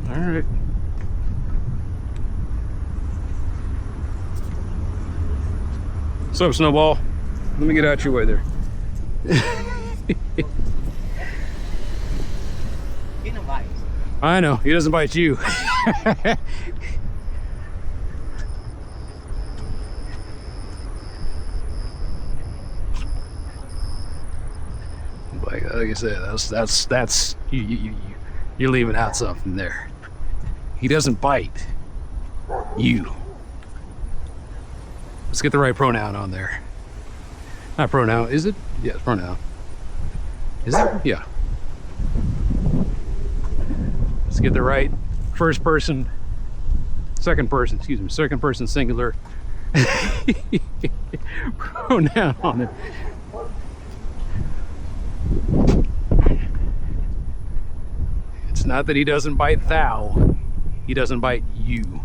All right. What's up, Snowball? Let me get out your way there. He don't bite. I know, he doesn't bite you. Like I said, that's you're leaving out something there. He doesn't bite you. Let's get the right pronoun on there. Not pronoun, is it? Yeah, it's pronoun. Is it? Yeah. Let's get the right first person, second person singular pronoun on it. It's not that he doesn't bite thou, he doesn't bite you.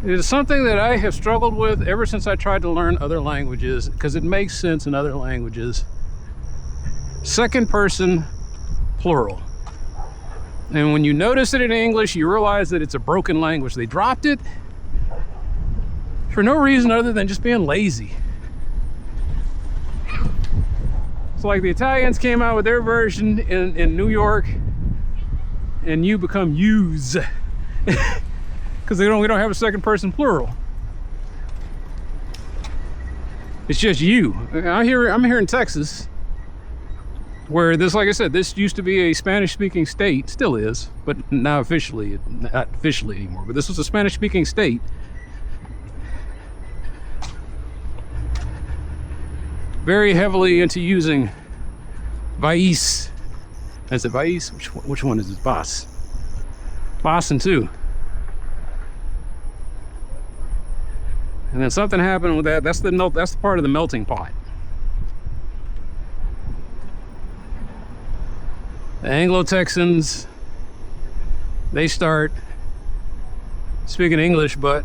It is something that I have struggled with ever since I tried to learn other languages, because it makes sense in other languages. Second person plural. And when you notice it in English, you realize that it's a broken language. They dropped it for no reason other than just being lazy. So like the Italians came out with their version in New York, and you become yous. Because we don't have a second person plural. It's just you. I'm here in Texas, where this, like I said, this used to be a Spanish-speaking state, still is, but now officially, not officially anymore. But this was a Spanish-speaking state. Very heavily into using vais. Is it vais? Which one is it? Vas. Vas and two. And then something happened with that. That's the part of the melting pot. The Anglo-Texans, they start speaking English, but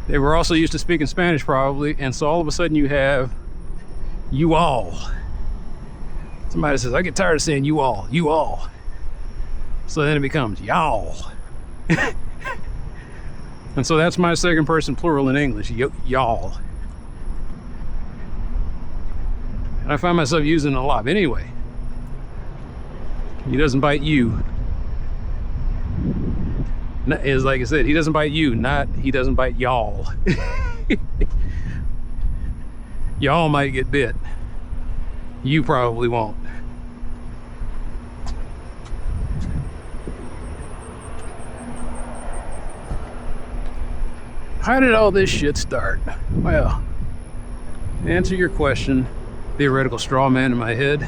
they were also used to speaking Spanish probably, and so all of a sudden you have you all. Somebody says, I get tired of saying you all. So then it becomes y'all. And so that's my second person plural in English, y'all. And I find myself using it a lot. But anyway, he doesn't bite you. Is like I said, he doesn't bite you, not he doesn't bite y'all. Y'all might get bit. You probably won't. How did all this shit start? Well, to answer your question, theoretical straw man in my head,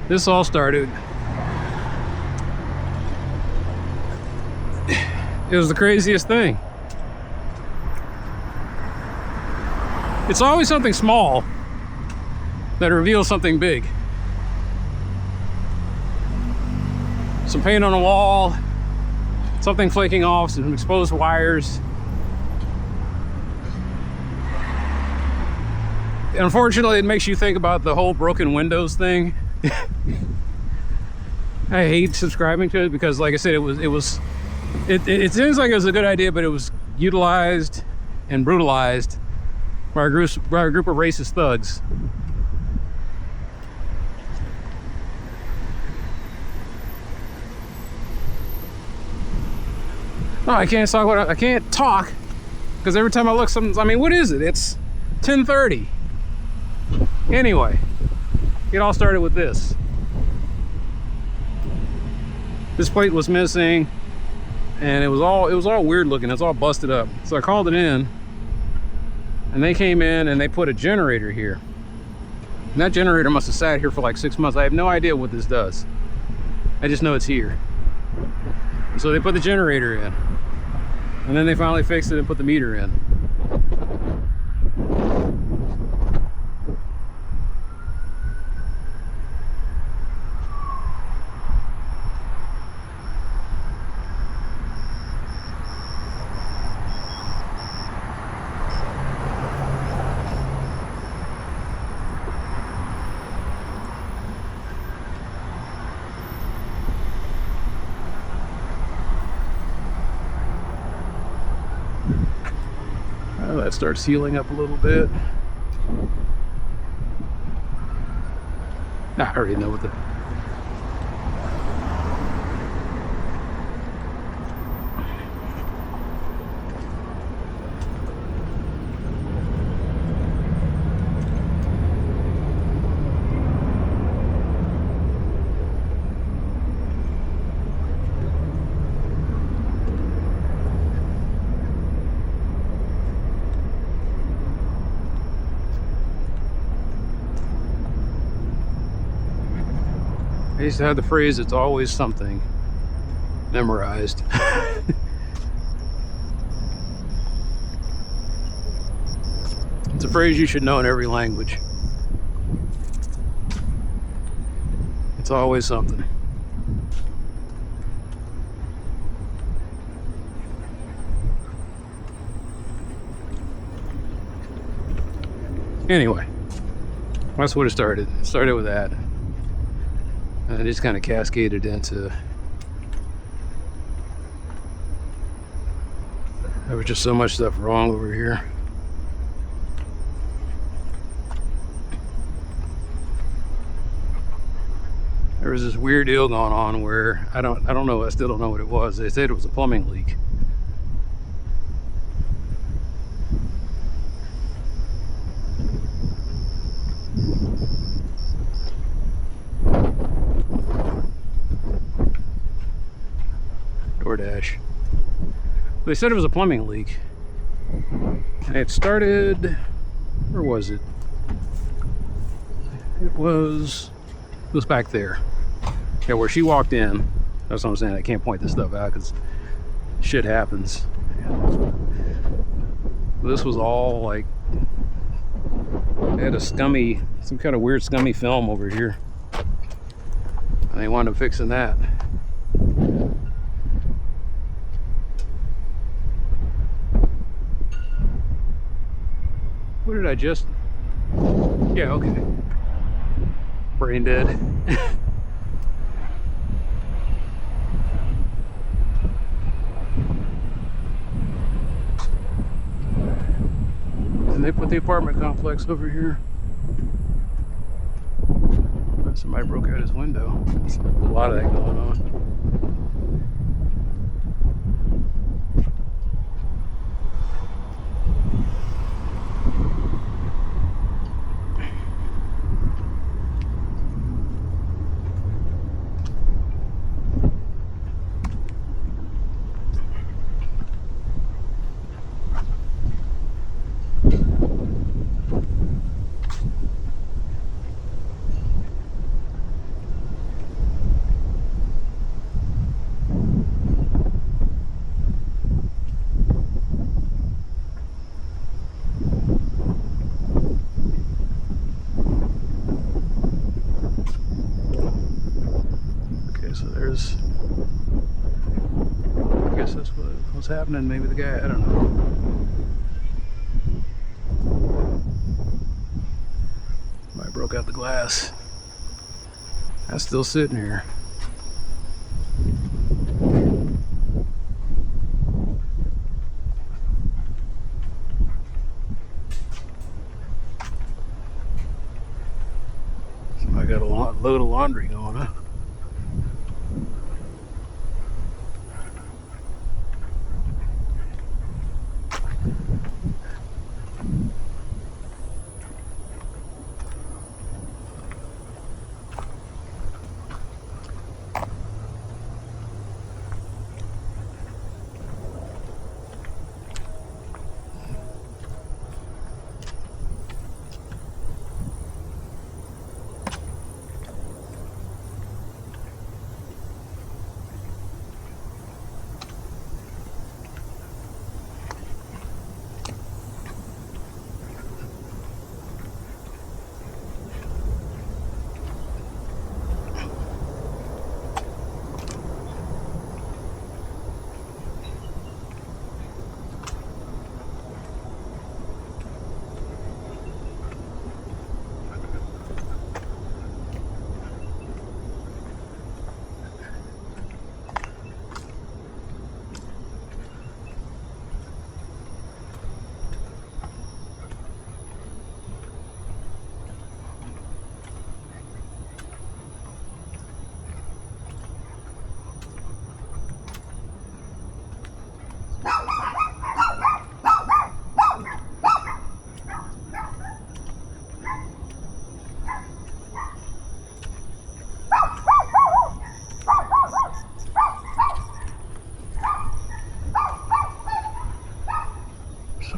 this all started, it was the craziest thing. It's always something small that reveals something big. some paint on the wall, something flaking off, some exposed wires. Unfortunately, it makes you think about the whole broken windows thing. I hate subscribing to it because, like I said, it seems like it was a good idea, but it was utilized and brutalized by a group of racist thugs. No, I can't talk because every time I look, I mean, what is it? It's 10:30. Anyway, it all started with this. This plate was missing, and it was all weird looking. It's all busted up. So I called it in, and they came in and they put a generator here. And that generator must have sat here for like 6 months. I have no idea what this does. I just know it's here. So they put the generator in, and then they finally fixed it and put the meter in. That starts healing up a little bit. I already know what the... I used to have the phrase, "It's always something," memorized. It's a phrase you should know in every language. It's always something. Anyway, that's what it started. It started with that. And it just kind of cascaded into... There was just so much stuff wrong over here. There was this weird deal going on where I don't know, I still don't know what it was. They said it was a plumbing leak. DoorDash. They said it was a plumbing leak. It started, where was it? It was back there. Yeah, where she walked in. That's what I'm saying. I can't point this stuff out because shit happens. This was all like, they had a scummy, some kind of weird scummy film over here. And they wound up fixing that. What did I just... Yeah, okay. Brain dead. And they put the apartment complex over here. Somebody broke out his window. There's a lot of that going on. what's happening. Maybe the guy, I don't know. I broke out the glass. That's still sitting here. Somebody got a load of laundry going, huh?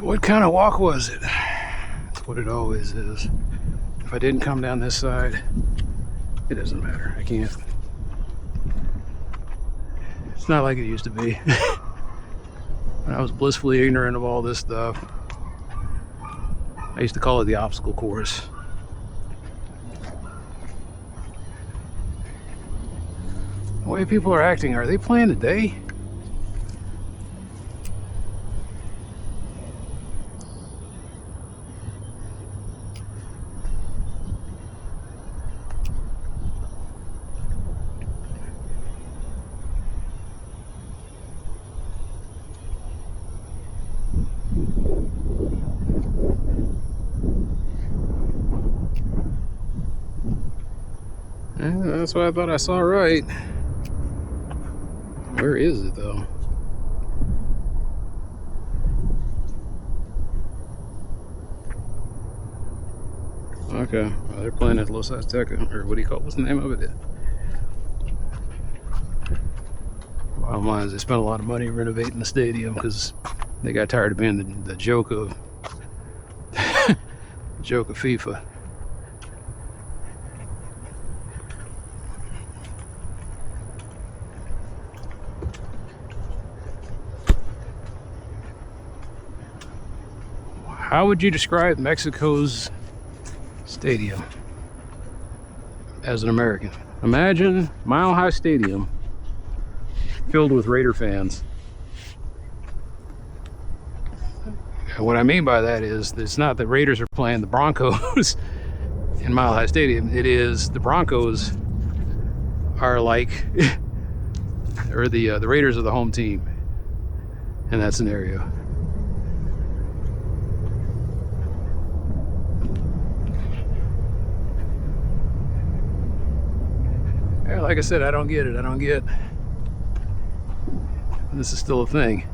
What kind of walk was it? That's what it always is. If I didn't come down this side, it doesn't matter. I can't. It's not like it used to be. When I was blissfully ignorant of all this stuff, I used to call it the obstacle course. The way people are acting, are they playing today? That's what I thought I saw right. Where is it though? Okay, well, they're playing at Los Aztecas, or what do you call it? What's the name of it? Bottom line is they spent a lot of money renovating the stadium because they got tired of being the joke of joke of FIFA. How would you describe Mexico's stadium as an American? Imagine Mile High Stadium filled with Raider fans. And what I mean by that is, it's not that Raiders are playing the Broncos in Mile High Stadium. It is the Broncos are like, or the Raiders are the home team in that scenario. Like I said, I don't get it. I don't get this is still a thing.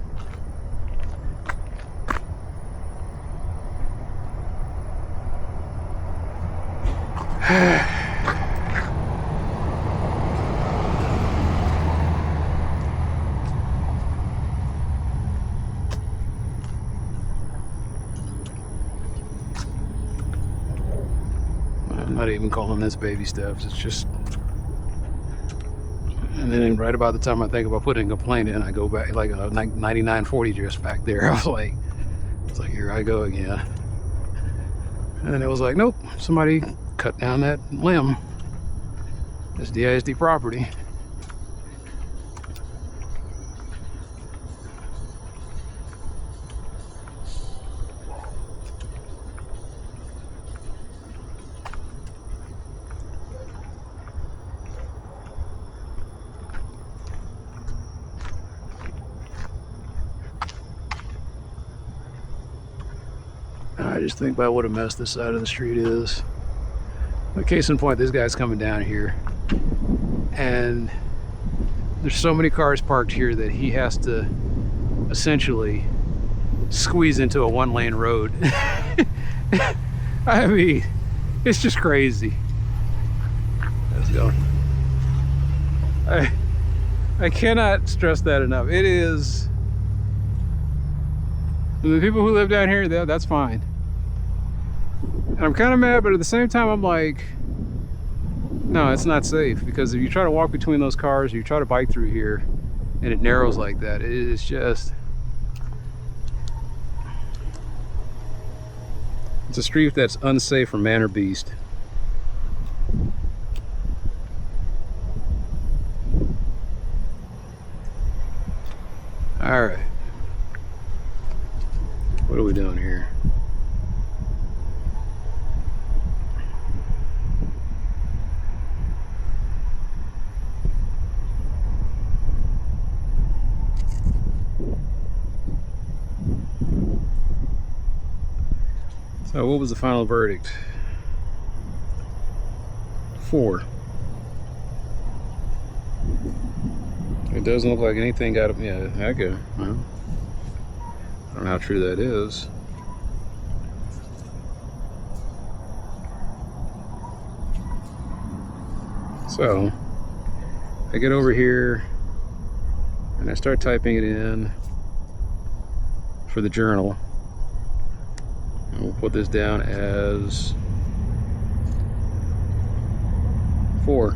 I'm not even calling this baby steps. It's just. And then right about the time I think about putting a complaint in, I go back like a 9940 just back there. I was like, here I go again. And then it was like, nope, somebody cut down that limb. It's DISD property. I just think about what a mess this side of the street is. But case in point, this guy's coming down here, and there's so many cars parked here that he has to essentially squeeze into a one-lane road. I mean, it's just crazy. Let's go. I cannot stress that enough. It is, the people who live down here, that's fine. And I'm kind of mad, but at the same time, I'm like, no, it's not safe, because if you try to walk between those cars, or you try to bike through here, and it narrows like that, it is just, it's a street that's unsafe for man or beast. All right, what are we doing here? So what was the final verdict? 4. It doesn't look like anything got up. Yeah, okay. Well, I don't know how true that is. So I get over here and I start typing it in for the journal. And we'll put this down as 4.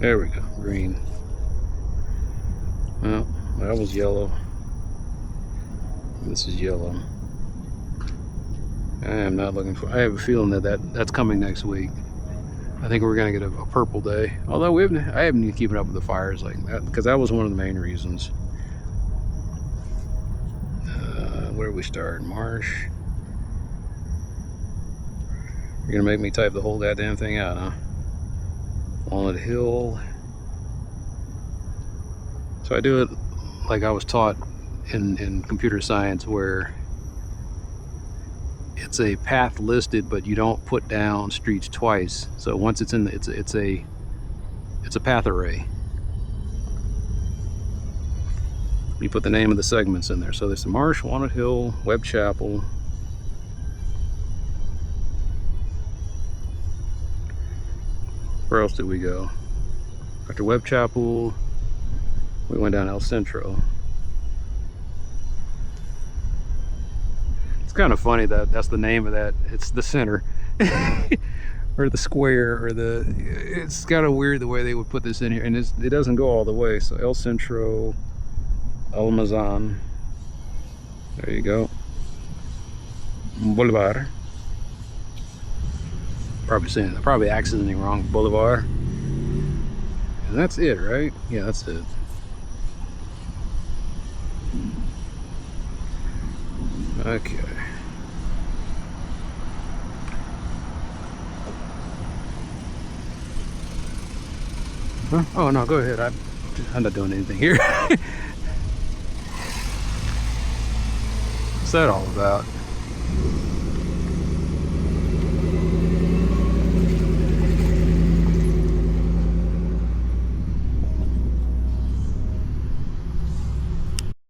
There we go, green. Well, that was yellow. This is yellow. I am not looking for, I have a feeling that's coming next week. I think we're gonna get a purple day. Although I haven't been keeping up with the fires like that, because that was one of the main reasons. Where do we start? Marsh. You're gonna make me type the whole goddamn thing out, huh? Walnut Hill. So I do it like I was taught in computer science, where it's a path listed, but you don't put down streets twice. So once it's in the, it's a path array. You put the name of the segments in there. So there's the Marsh, Walnut Hill, Webb Chapel. Where else did we go? After Webb Chapel, we went down El Centro. It's kind of funny that that's the name of that. It's the center. Or the square, or the, it's kind of weird the way they would put this in here, and it doesn't go all the way. So El Centro, Almazan, there you go. Bolivar. Probably accenting wrong. Bolivar. And that's it, right? Yeah, that's it. Okay. Huh? Oh no, go ahead. I'm not doing anything here. What's that all about?